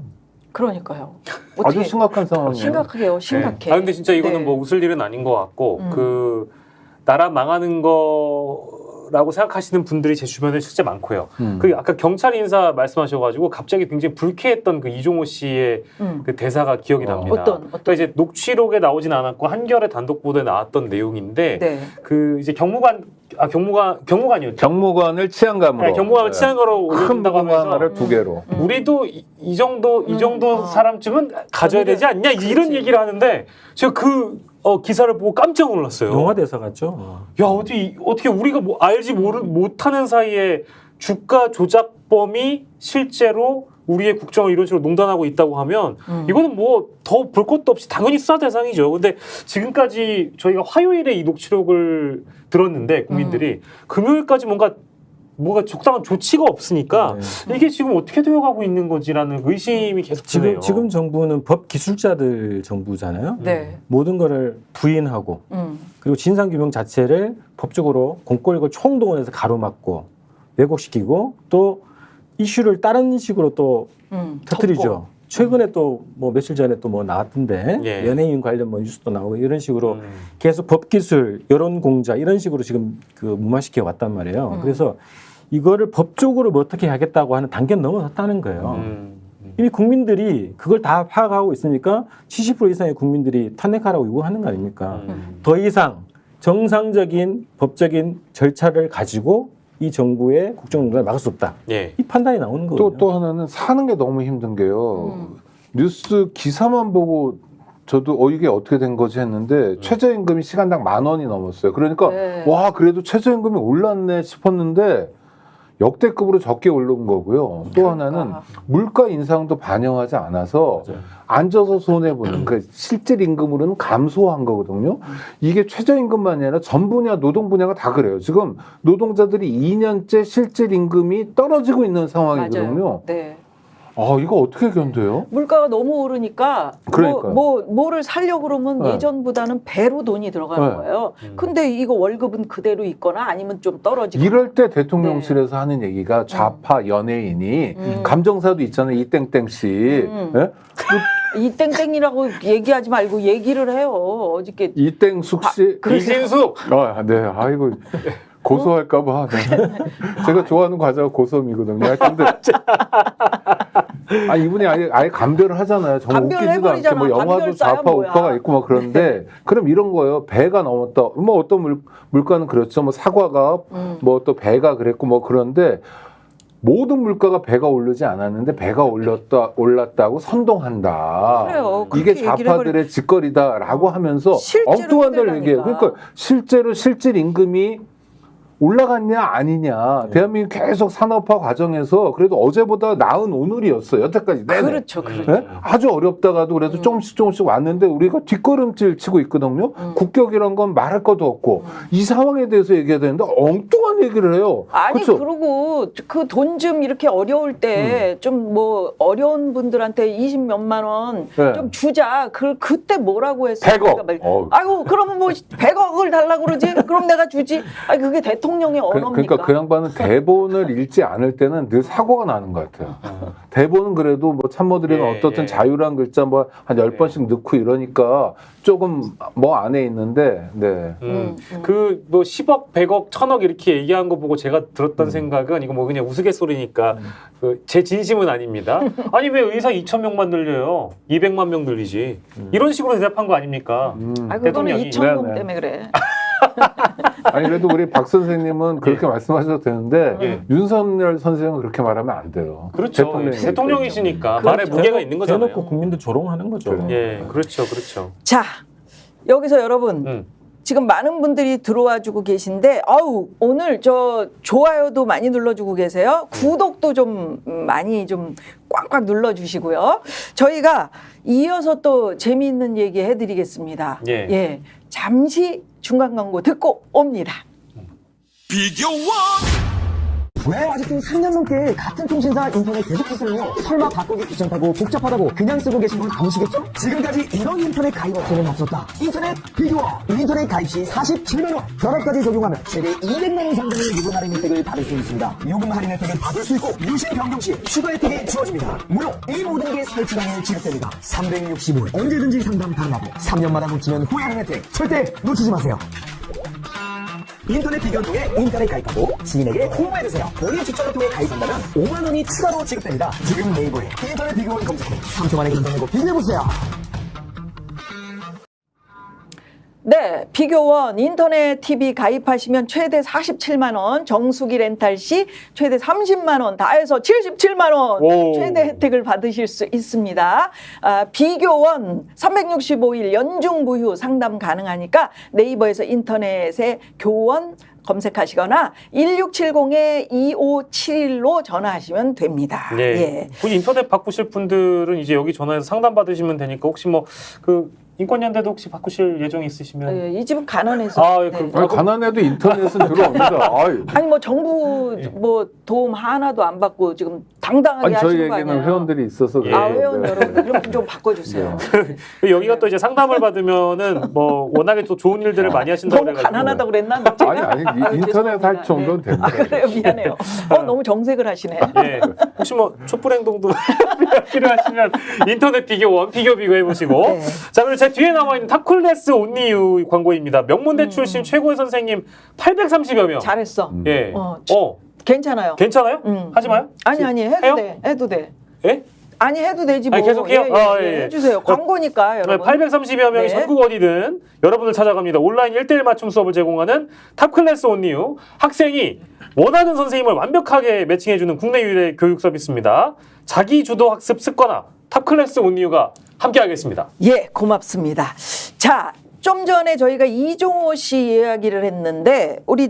그러니까요. 아주 심각한 상황이에요. 심각해요. 심각해. 네. 근데 진짜 이거는 네. 뭐 웃을 일은 아닌 것 같고 그 나라 망하는 거라고 생각하시는 분들이 제 주변에 실제 많고요. 그 아까 경찰 인사 말씀하셔가지고 갑자기 굉장히 불쾌했던 그 이종호 씨의 그 대사가 기억이 납니다. 어떤? 그러니까 이제 녹취록에 나오진 않았고 한겨레 단독 보도에 나왔던 내용인데 네. 그 이제 경무관이었죠. 경무관을 치안감으로. 네, 경무관을 치안으로 큰 올린다고 무궁화 하면서 하나를 두 개로. 우리도 이 정도 사람쯤은 가져야 되지 않냐 이런 얘기를 하는데 제가 그 기사를 보고 깜짝 놀랐어요. 영화 대사 같죠. 야, 어떻게 우리가 뭐 알지 못하는 사이에 주가 조작범이 실제로 우리의 국정을 이런 식으로 농단하고 있다고 하면 이거는 뭐 더 볼 것도 없이 당연히 수사 대상이죠. 근데 지금까지 저희가 화요일에 이 녹취록을 들었는데 국민들이 금요일까지 뭔가 적당한 조치가 없으니까 이게 지금 어떻게 되어가고 있는 건지라는 의심이 계속 드네요. 지금 정부는 법 기술자들 정부잖아요. 네. 모든 거를 부인하고 그리고 진상규명 자체를 법적으로 공권력을 총동원해서 가로막고 왜곡시키고 또 이슈를 다른 식으로 또 터뜨리죠. 최근에 또 뭐 며칠 전에 또 뭐 나왔던데 예. 연예인 관련 뭐 뉴스도 나오고 이런 식으로 계속 법기술, 여론공자 이런 식으로 지금 그 무마시켜 왔단 말이에요. 그래서 이거를 법적으로 뭐 어떻게 하겠다고 하는 단계는 넘어섰다는 거예요. 이미 국민들이 그걸 다 파악하고 있으니까 70% 이상의 국민들이 탄핵하라고 요구하는 거 아닙니까? 더 이상 정상적인 법적인 절차를 가지고 이 정부의 국정농단을 막을 수 없다. 예. 이 판단이 나오는 거거든요. 또 하나는 사는 게 너무 힘든 게요. 뉴스 기사만 보고 저도 이게 어떻게 된 거지 했는데 최저임금이 시간당 10,000원이 넘었어요. 그러니까 네. 와 그래도 최저임금이 올랐네 싶었는데 역대급으로 적게 오른 거고요. 또 하나는 물가 인상도 반영하지 않아서 맞아요. 앉아서 손해보는 그 실질 임금으로는 감소한 거거든요. 이게 최저임금만이 아니라 전 분야, 노동 분야가 다 그래요. 지금 노동자들이 2년째 실질 임금이 떨어지고 있는 상황이거든요. 맞아요. 네. 이거 어떻게 견뎌요? 물가가 너무 오르니까 그러니까요. 뭐를 살려고 그러면 네. 예전보다는 배로 돈이 들어가는 네. 거예요. 근데 이거 월급은 그대로 있거나 아니면 좀 떨어지고. 이럴 때 대통령실에서 하는 얘기가 좌파 연예인이 감정사도 있잖아요. 이땡땡 씨. 예? 이 땡땡이라고 얘기하지 말고 얘기를 해요. 어저께 이땡숙 씨. 이진숙. 네. 아이고. 고소할까봐. 네. 제가 좋아하는 과자가 고소음이거든요. 근데 이분이 아예 감별을 하잖아요. 정말 웃기지도 않게 감별해버리잖아. 뭐 영화도 감별사야, 좌파 뭐야. 우파가 있고 막 그런데 그럼 이런 거예요. 배가 넘었다. 뭐 어떤 물가는 그렇죠. 뭐 사과가 뭐 또 배가 그랬고 뭐 그런데 모든 물가가 배가 오르지 않았는데 배가 올랐다고 선동한다. 그래요. 이게 그렇게 얘기를 좌파들의 짓거리다라고 하면서 실제로 엉뚱한 데를 얘기해요. 힘들다니까. 그러니까 실제로 실질 임금이 올라갔냐 아니냐. 대한민국 계속 산업화 과정에서 그래도 어제보다 나은 오늘이었어요. 여태까지. 내내. 그렇죠. 네? 아주 어렵다가도 그래도 조금씩 왔는데 우리가 뒷걸음질 치고 있거든요. 국격이란 건 말할 것도 없고 이 상황에 대해서 얘기해야 되는데 엉뚱한 얘기를 해요. 아니 그렇죠? 그리고 그 돈 좀 이렇게 어려울 때 좀 뭐 어려운 분들한테 20몇만 원 네. 좀 주자. 그때 뭐라고 했어요? 100억. 아이고 그러면 뭐 100억을 달라고 그러지? 그럼 내가 주지. 아니 그게 대통령의 언어입니까? 그러니까 그 양반은 대본을 읽지 않을 때는 늘 사고가 나는 것 같아요. 대본은 그래도 뭐 참모들이나 어떻든 자유란 글자 뭐 한 10번씩 넣고 이러니까 조금 뭐 안에 있는데 네. 그 뭐 10억, 100억, 1000억 이렇게 얘기한 거 보고 제가 들었던 생각은 이거 뭐 그냥 우스갯소리니까 제 진심은 아닙니다. 아니 왜 의사 2,000명만 늘려요? 200만 명 늘리지. 이런 식으로 대답한 거 아닙니까? 아 그거는 대통령이. 2,000명 네네. 때문에 그래. 아니 그래도 우리 박 선생님은 그렇게 말씀하셔도 되는데 예. 윤석열 선생은 그렇게 말하면 안 돼요. 그렇죠. 대통령이시니까 말에 무게가 있는 거잖아요. 대놓고 국민들 조롱하는 거죠. 예, 그렇죠, 그렇죠. 자 여기서 여러분 지금 많은 분들이 들어와 주고 계신데 오늘 저 좋아요도 많이 눌러주고 계세요. 구독도 좀 많이 좀 꽉꽉 눌러주시고요. 저희가 이어서 또 재미있는 얘기 해드리겠습니다. 예. 잠시 중간 광고 듣고 옵니다. 왜 아직도 3년 넘게 같은 통신사 인터넷 계속해서요? 설마 바꾸기 귀찮다고 복잡하다고 그냥 쓰고 계신 건 아니시겠죠? 지금까지 이런 인터넷 가입 업체는 없었다. 인터넷 비교어. 인터넷 가입 시 47만 원. 결합까지 적용하면 최대 200만 원 상당의 요금 할인 혜택을 받을 수 있습니다. 요금 할인 혜택을 받을 수 있고 유심 변경 시 추가 혜택이 주어집니다. 무려 이 모든 게 설치당에 지급됩니다. 365일 언제든지 상담 가능하고 3년마다 놓치면 후회하는 혜택 절대 놓치지 마세요. 인터넷 비교를 통해 인터넷 가입하고 지인에게 홍보해주세요. 본인 추천을 통해 가입한다면 5만 원이 추가로 지급됩니다. 지금 네이버에 인터넷 비교를 검색해 3초 만에 인터넷으로 비교해보세요. 네, 비교원 인터넷 TV 가입하시면 최대 47만 원, 정수기 렌탈 시 최대 30만 원, 다 해서 77만 원 오. 최대 혜택을 받으실 수 있습니다. 비교원 365일 연중 무휴 상담 가능하니까 네이버에서 인터넷에 교원 검색하시거나 1670-2571로 전화하시면 됩니다. 네. 예. 그 인터넷 바꾸실 분들은 이제 여기 전화해서 상담 받으시면 되니까 혹시 뭐 그 인권연대도 혹시 바꾸실 예정이 있으시면 예, 이 집은 가난해서. 아, 네. 그- 아니, 가난해도 인터넷은 들어옵니다. 아유. 아니 뭐 정부 뭐 도움 하나도 안 받고 지금 당당하게 아니 하시는 거 저희에게는 아니에요? 회원들이 있어서 예. 아 그래요. 회원 네. 여러분 그럼 좀 바꿔주세요. 여기가 또 이제 상담을 받으면은 뭐 워낙에 또 좋은 일들을 많이 하신다고 너무 그래가지고 가난하다고 그랬나? 아니 인터넷 할 정도는 됩니다. 아 그래요 미안해요. 너무 정색을 하시네. 예. 혹시 뭐 촛불 행동도 필요하시면 인터넷 비교원 비교 해보시고. 네. 자, 그리고 제 뒤에 나와 있는 탑클래스 온리유 광고입니다. 명문대 출신 최고의 선생님 830여 명. 잘했어. 예. 어, 괜찮아요. 괜찮아요? 하지 마요? 아니 해도 해요? 돼. 해도 돼. 예? 아니 해도 되지 뭐. 아니, 계속해요? 예. 해주세요. 광고니까 여러분. 830여 명이 네. 전국 어디든 여러분을 찾아갑니다. 온라인 1대1 맞춤 수업을 제공하는 탑클래스 온리유. 학생이 원하는 선생님을 완벽하게 매칭해주는 국내 유일의 교육 서비스입니다. 자기 주도 학습 습관화 탑클래스 온리유가 함께하겠습니다. 예, 고맙습니다. 자, 좀 전에 저희가 이종호 씨 이야기를 했는데 우리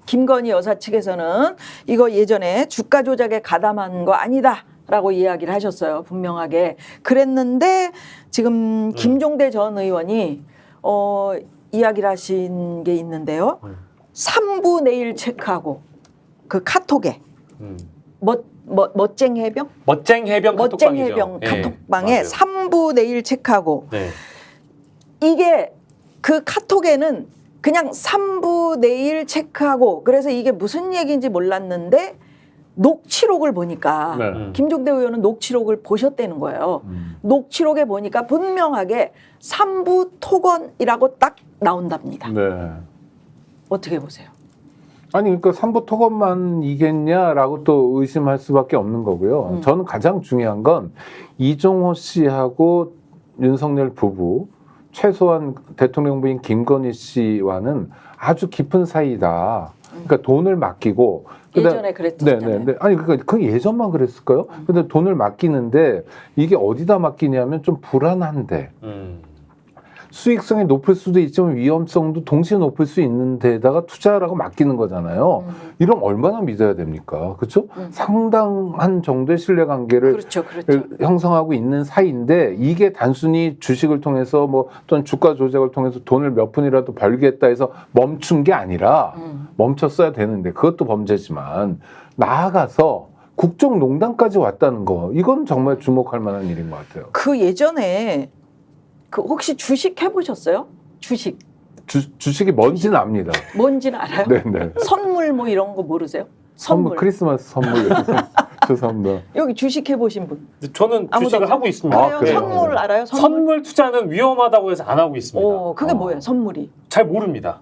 김건희 여사 측에서는 이거 예전에 주가 조작에 가담한 거 아니다라고 이야기를 하셨어요. 분명하게. 그랬는데 지금 김종대 전 의원이 이야기를 하신 게 있는데요. 3부 내일 체크하고 그 카톡에 멋쟁 해병? 멋쟁 해병 멋쟁 카톡방이죠. 해병 예, 카톡방에 맞아요. 3부 내일 체크하고 네. 이게 그 카톡에는 그냥 3부 내일 체크하고 그래서 이게 무슨 얘기인지 몰랐는데 녹취록을 보니까 네. 김종대 의원은 녹취록을 보셨다는 거예요. 녹취록에 보니까 분명하게 3부 토건이라고 딱 나온답니다. 네. 어떻게 보세요? 아니 그러니까 삼부 토건만이겠냐라고 또 의심할 수밖에 없는 거고요. 저는 가장 중요한 건 이종호 씨하고 윤석열 부부 최소한 대통령 부인 김건희 씨와는 아주 깊은 사이다. 그러니까 돈을 맡기고 예전에 그랬잖아요. 네. 아니 그러니까 그 예전만 그랬을까요? 근데 돈을 맡기는데 이게 어디다 맡기냐면 좀 불안한데. 수익성이 높을 수도 있지만 위험성도 동시에 높을 수 있는 데다가 투자라고 맡기는 거잖아요. 이럼 얼마나 믿어야 됩니까? 그렇죠? 상당한 정도의 신뢰관계를 그렇죠. 형성하고 있는 사이인데 이게 단순히 주식을 통해서 뭐 또는 주가 조작을 통해서 돈을 몇 푼이라도 벌겠다 해서 멈춘 게 아니라 멈췄어야 되는데 그것도 범죄지만 나아가서 국정농단까지 왔다는 거 이건 정말 주목할 만한 일인 것 같아요. 그 예전에 그 혹시 주식 해보셨어요? 주식. 주식이 뭔지는 압니다. 뭔지는 알아요? 네네. 선물 뭐 이런 거 모르세요? 선물 크리스마스 선물 죄송합니다. 여기 주식 해보신 분. 저는 아무도 주식을 없어요? 하고 있습니다. 그래요? 그래요? 선물 알아요? 선물 투자는 위험하다고 해서 안 하고 있습니다. 그게 뭐예요? 선물이. 잘 모릅니다.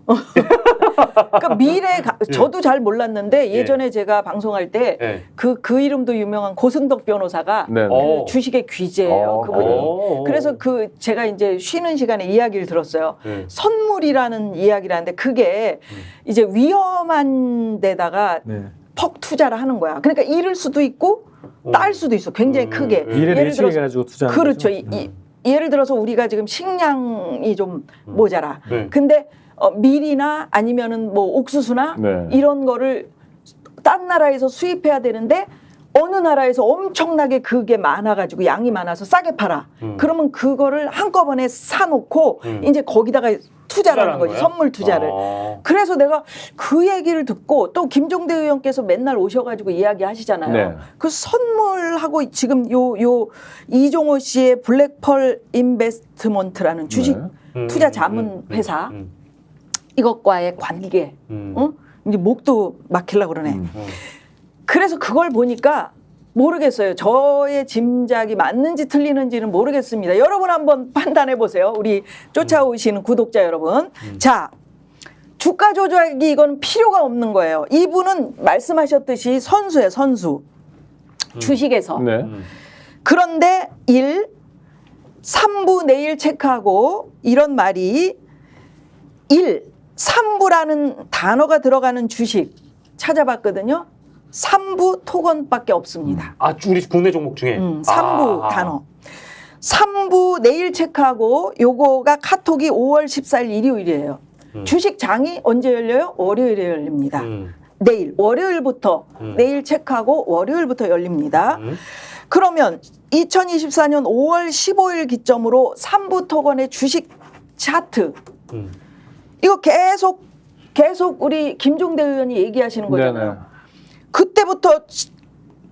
그러니까 저도 잘 몰랐는데 예. 예전에 제가 방송할 때 네. 그 이름도 유명한 고승덕 변호사가 네. 어. 그 주식의 귀재예요. 그분이. 어. 그래서 제가 이제 쉬는 시간에 이야기를 들었어요. 네. 선물이라는 이야기를 하는데 그게 이제 위험한 데다가 네. 퍽 투자를 하는 거야. 그러니까 잃을 수도 있고 딸 수도 있어. 굉장히 크게. 미래를 예측해가지고 투자하는 그렇죠. 거죠. 예를 들어서 우리가 지금 식량이 좀 모자라. 네. 근데 밀이나 아니면은 뭐 옥수수나 네. 이런 거를 딴 나라에서 수입해야 되는데 어느 나라에서 엄청나게 그게 많아가지고 양이 많아서 싸게 팔아. 그러면 그거를 한꺼번에 사놓고 이제 거기다가 투자를 하는 거지. 거예요? 선물 투자를. 그래서 내가 그 얘기를 듣고 또 김종대 의원께서 맨날 오셔가지고 이야기하시잖아요. 네. 그 선물하고 지금 요 이종호 씨의 블랙펄 인베스트먼트라는 주식 투자 자문 회사 이것과의 관계. 이제 목도 막히려고 그러네. 그래서 그걸 보니까 모르겠어요. 저의 짐작이 맞는지 틀리는지는 모르겠습니다. 여러분 한번 판단해 보세요. 우리 쫓아오시는 구독자 여러분. 자, 주가 조작이 이건 필요가 없는 거예요. 이분은 말씀하셨듯이 선수예요, 선수. 주식에서. 네. 그런데 3부 내일 체크하고 이런 말이 3부라는 단어가 들어가는 주식 찾아봤거든요. 3부 토건밖에 없습니다. 아, 우리 국내 종목 중에 3부 단어. 3부 내일 체크하고 요거가 카톡이 5월 14일 일요일이에요. 주식 장이 언제 열려요? 월요일에 열립니다. 내일 월요일부터 내일 체크하고 월요일부터 열립니다. 그러면 2024년 5월 15일 기점으로 3부 토건의 주식 차트 이거 계속 우리 김종대 의원이 얘기하시는 거잖아요. 네네. 그때부터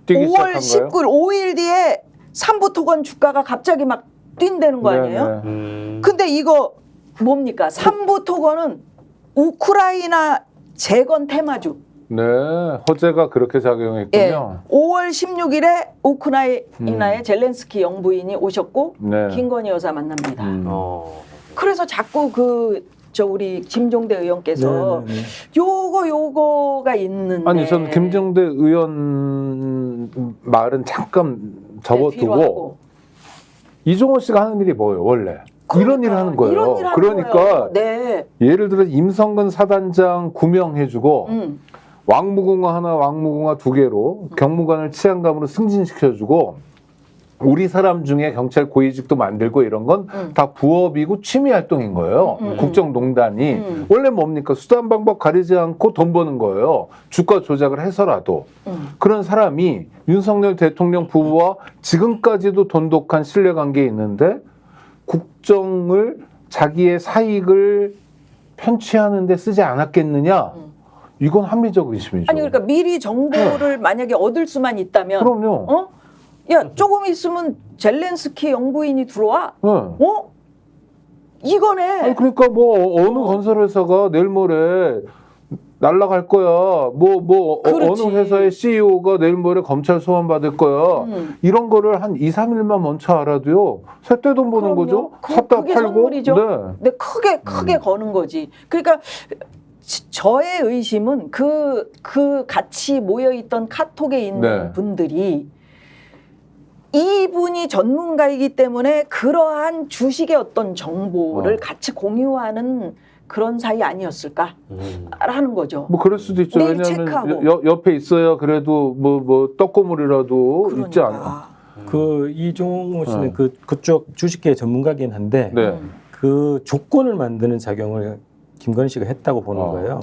뛰기 5월 시작한 19일 5일 뒤에 3부 토건 주가가 갑자기 막 뛴다는 거 아니에요? 네네. 근데 이거 뭡니까? 3부 토건은 우크라이나 재건 테마주. 네, 호재가 그렇게 작용했군요. 예. 5월 16일에 우크라이나의 젤렌스키 영부인이 오셨고 네. 김건희 여사 만납니다. 어. 그래서 자꾸 우리 김종대 의원께서 네, 네, 네. 요거가 있는데 아니, 저는 김정대 의원 말은 잠깐 접어두고 뒤로하고. 이종호 씨가 하는 일이 뭐예요, 원래? 이런 일을 하는 거예요. 이런 일 하는 그러니까 거예요. 네. 예를 들어 임성근 사단장 구명해주고 왕무궁화 하나, 왕무궁화 두 개로 경무관을 치안감으로 승진시켜주고 우리 사람 중에 경찰 고위직도 만들고 이런 건 다 부업이고 취미 활동인 거예요. 국정농단이 원래 뭡니까? 수단 방법 가리지 않고 돈 버는 거예요. 주가 조작을 해서라도 그런 사람이 윤석열 대통령 부부와 지금까지도 돈독한 신뢰관계에 있는데 국정을 자기의 사익을 편취하는 데 쓰지 않았겠느냐? 이건 합리적 의심이죠. 아니 그러니까 미리 정보를 만약에 얻을 수만 있다면 그럼요. 야 조금 있으면 젤렌스키 영부인이 들어와. 네. 이거네. 아니, 그러니까 뭐 어느 건설회사가 내일 모레 날라갈 거야. 그렇지. 어느 회사의 CEO가 내일 모레 검찰 소환 받을 거야. 이런 거를 한 2, 3일만 먼저 알아도요. 새떼돈 버는 그럼요. 거죠. 샀다 그게 팔고. 선물이죠. 네. 근데 크게 거는 거지. 그러니까 저의 의심은 그 같이 모여 있던 카톡에 있는 네. 분들이 이분이 전문가이기 때문에 그러한 주식의 어떤 정보를 같이 공유하는 그런 사이 아니었을까라는 거죠. 뭐 그럴 수도 있죠. 내일 왜냐하면 체크하고. 옆에 있어야 그래도 뭐 떡고물이라도 있지 않아. 그러니까. 이종호 씨는 그쪽 주식계 전문가긴 한데 네. 그 조건을 만드는 작용을 김건희 씨가 했다고 보는 거예요.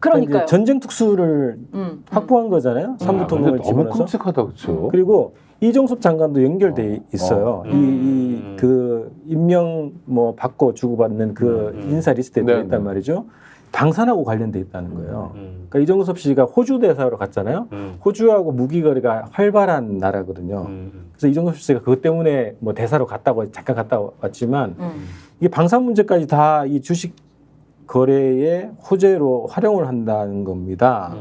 그러니까요. 이제 전쟁 특수를 확보한 거잖아요. 근데 삼부통령을 너무 집어넣어서. 끔찍하다, 그렇죠. 그리고 이종섭 장관도 연결돼 있어요. 그 임명 받고 주고받는 그 인사 리스트에 네, 들어있단 네. 말이죠. 방산하고 관련돼 있다는 거예요. 그러니까 이종섭 씨가 호주 대사로 갔잖아요. 호주하고 무기 거래가 활발한 나라거든요. 그래서 이종섭 씨가 그것 때문에 대사로 잠깐 갔다 왔지만 이게 방산 문제까지 다 이 주식 거래의 호재로 활용을 한다는 겁니다.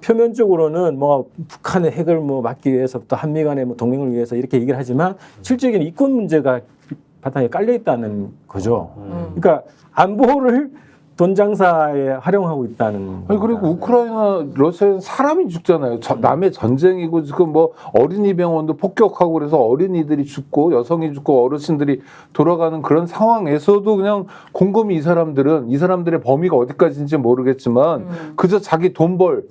표면적으로는 북한의 핵을 막기 위해서부터 한미 간의 동맹을 위해서 이렇게 얘기를 하지만 실제로는 이권 문제가 바탕에 깔려 있다는 거죠. 그러니까 안보를 돈 장사에 활용하고 있다는. 아니 그리고 우크라이나 러시아는 사람이 죽잖아요. 남의 전쟁이고 지금 어린이 병원도 폭격하고 그래서 어린이들이 죽고 여성이 죽고 어르신들이 돌아가는 그런 상황에서도 그냥 곰곰이 이 사람들의 범위가 어디까지인지 모르겠지만 그저 자기 돈 벌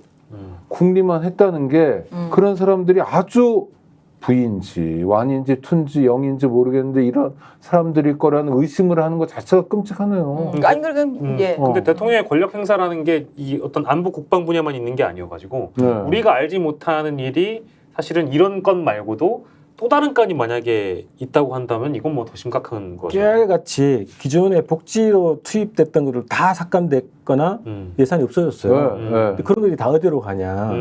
궁리만 했다는 게 그런 사람들이 아주 부인지 완인지 툰지 영인지 모르겠는데 이런 사람들일 거라는 의심을 하는 것 자체가 끔찍하네요. 아니 그러니까 예. 근데 대통령의 권력 행사라는 게 이 어떤 안보 국방 분야만 있는 게 아니어가지고 네. 우리가 알지 못하는 일이 사실은 이런 건 말고도 또 다른 건이 만약에 있다고 한다면 이건 더 심각한 거죠. 깨알같이 기존에 복지로 투입됐던 것들 다 삭감됐거나 예산이 없어졌어요. 네, 네. 근데 그런 것들이 다 어디로 가냐.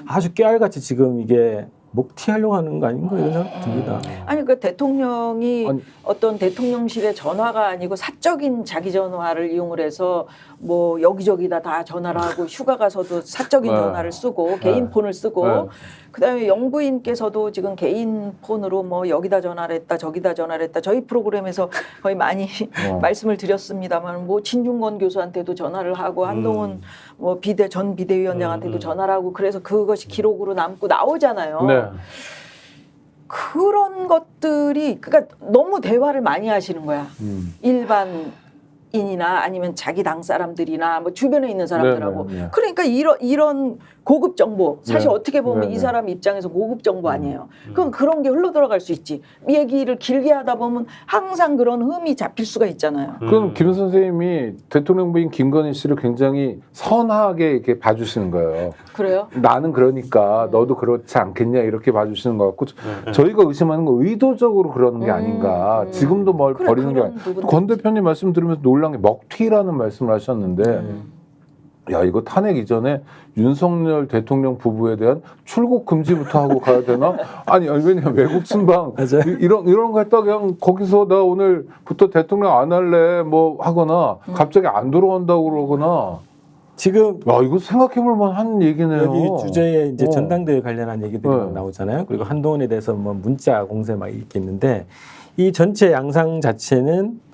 아주 깨알같이 지금 이게 먹튀하려고 하는 거 아닌가 이런 생각이 듭니다. 아니 그 대통령이 아니. 어떤 대통령실의 전화가 아니고 사적인 자기 전화를 이용을 해서 여기저기다 다 전화를 하고 휴가 가서도 사적인 네. 전화를 쓰고 개인 폰을 쓰고 네. 그다음에 영부인께서도 지금 개인 폰으로 여기다 전화를 했다 저기다 전화를 했다 저희 프로그램에서 거의 많이 말씀을 드렸습니다만 진중권 교수한테도 전화를 하고 한동훈 전 비대위원장한테도 전화를 하고 그래서 그것이 기록으로 남고 나오잖아요. 네. 그러니까 그런 것들이 그러니까 너무 대화를 많이 하시는 거야. 일반인이나 아니면 자기 당 사람들이나 뭐 주변에 있는 사람들하고. 네네. 그러니까 이런 고급 정보 사실 네. 어떻게 보면 네네. 이 사람 입장에서 고급 정보 아니에요. 그럼 그런 게 흘러 들어갈 수 있지. 얘기를 길게 하다 보면 항상 그런 흠이 잡힐 수가 있잖아요. 그럼 김 선생님이 대통령 부인 김건희 씨를 굉장히 선하게 이렇게 봐주시는 거예요. 그래요? 나는 그러니까 너도 그렇지 않겠냐 이렇게 봐주시는 것 같고 저희가 의심하는 건 의도적으로 그러는 게 아닌가. 지금도 뭘 그래, 버리는 게 그런 아니라. 부분도 권 대표님 말씀 들으면서 놀란 게 먹튀라는 말씀을 하셨는데 야 이거 탄핵 이전에 윤석열 대통령 부부에 대한 출국 금지부터 하고 가야 되나? 아니 왜냐면 외국 순방 이런 거 했다 그냥 거기서 나 오늘부터 대통령 안 할래 뭐 하거나 갑자기 안 들어온다고 그러거나 지금 야 이거 생각해볼 만한 얘기네요. 여기 주제에 이제 어. 전당대회 관련한 얘기들이 막 나오잖아요. 그리고 한동훈에 대해서 뭐 문자 공세 막 이렇게 있는데 이 전체 양상 자체는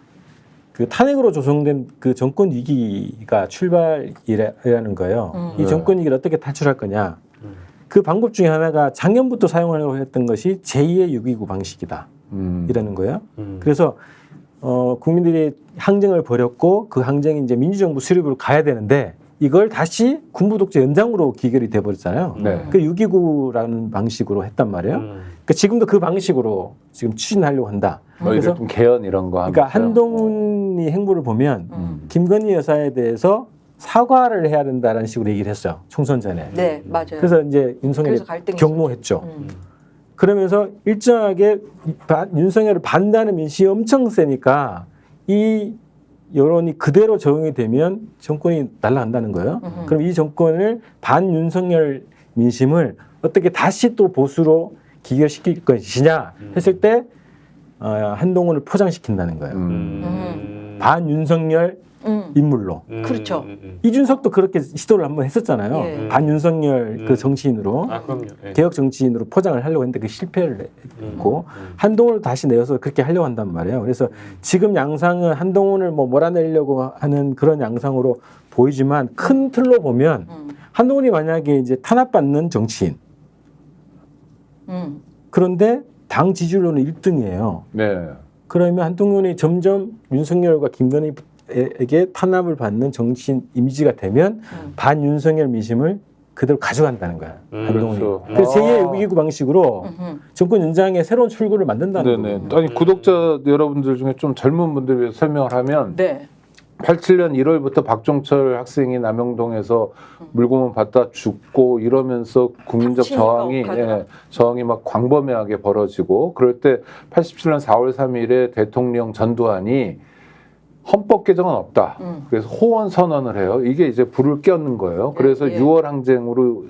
그 탄핵으로 조성된 그 정권 위기가 출발이라는 거예요. 이 정권 위기를 어떻게 탈출할 거냐. 그 방법 중에 하나가 작년부터 사용하려고 했던 것이 제2의 6.29 방식이다. 이라는 거예요. 그래서 국민들이 항쟁을 벌였고 그 항쟁이 이제 민주정부 수립으로 가야 되는데 이걸 다시 군부 독재 연장으로 기결이 돼버렸잖아요. 네. 그 6.29라는 방식으로 했단 말이에요. 그러니까 지금도 그 방식으로 지금 추진하려고 한다. 그래서 좀 개헌 이런 거 그러니까 하면서요. 한동훈이 행보를 보면 김건희 여사에 대해서 사과를 해야 된다라는 식으로 얘기를 했어요. 총선 전에. 네, 맞아요. 그래서 이제 윤석열이 그래서 갈등이 경로했죠. 그러면서 일정하게 윤석열을 반대하는 민심이 엄청 세니까 이 여론이 그대로 적용이 되면 정권이 날아간다는 거예요. 그럼 이 정권을 반윤석열 민심을 어떻게 다시 또 보수로 기결시킬 것이냐 했을 때 한동훈을 포장시킨다는 거예요. 반윤석열 인물로. 그렇죠. 이준석도 그렇게 시도를 한번 했었잖아요. 예. 반윤석열 그 정치인으로 아 그럼요. 예. 개혁 정치인으로 포장을 하려고 했는데 그 실패를 했고 한동훈을 다시 내어서 그렇게 하려고 한단 말이에요. 그래서 지금 양상은 한동훈을 뭐 몰아내려고 하는 그런 양상으로 보이지만 큰 틀로 보면 한동훈이 만약에 이제 탄압받는 정치인 그런데 당 지지율로는 1등이에요. 네. 그러면 한동훈이 점점 윤석열과 김건희에게 탄압을 받는 정치인 이미지가 되면 반윤석열 민심을 그대로 가져간다는 거야. 한동훈이. 그렇죠. 그래서 제2의 6.29 방식으로 정권 연장의 새로운 출구를 만든다는 네네. 거예요. 아니 구독자 여러분들 중에 좀 젊은 분들 위해서 설명을 하면 네. 87년 1월부터 박종철 학생이 남영동에서 물고문 받다 죽고 이러면서 국민적 저항이 저항이 막 광범위하게 벌어지고 그럴 때 87년 4월 3일에 대통령 전두환이 헌법 개정은 없다. 그래서 호원 선언을 해요. 이게 이제 불을 껴는 거예요. 그래서 6월 항쟁으로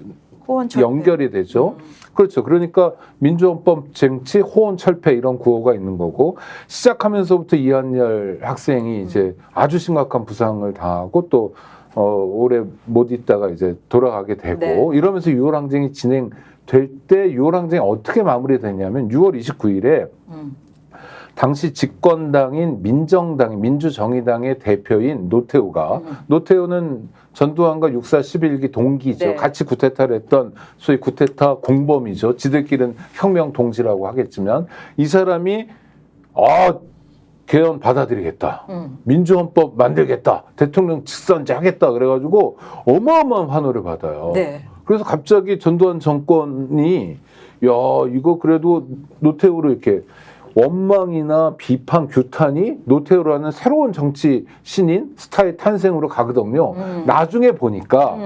연결이 되죠. 그렇죠. 그러니까 민주헌법 쟁취, 호원 철폐 이런 구호가 있는 거고 시작하면서부터 이한열 학생이 이제 아주 심각한 부상을 당하고 또 오래 못 있다가 이제 돌아가게 되고 네. 이러면서 6월 항쟁이 진행될 때 6월 항쟁이 어떻게 마무리되냐면 6월 29일에 당시 집권당인 민정당, 민주정의당의 대표인 노태우가 노태우는 전두환과 6.4 11기 동기죠. 네. 같이 쿠데타를 했던 소위 쿠데타 공범이죠. 지들끼리는 혁명 동지라고 하겠지만 이 사람이 개헌 받아들이겠다. 민주헌법 만들겠다. 대통령 직선제 하겠다. 그래가지고 어마어마한 환호를 받아요. 네. 그래서 갑자기 전두환 정권이 야 이거 그래도 노태우를 이렇게 원망이나 비판, 규탄이 노태우라는 새로운 정치 신인 스타의 탄생으로 가거든요. 나중에 보니까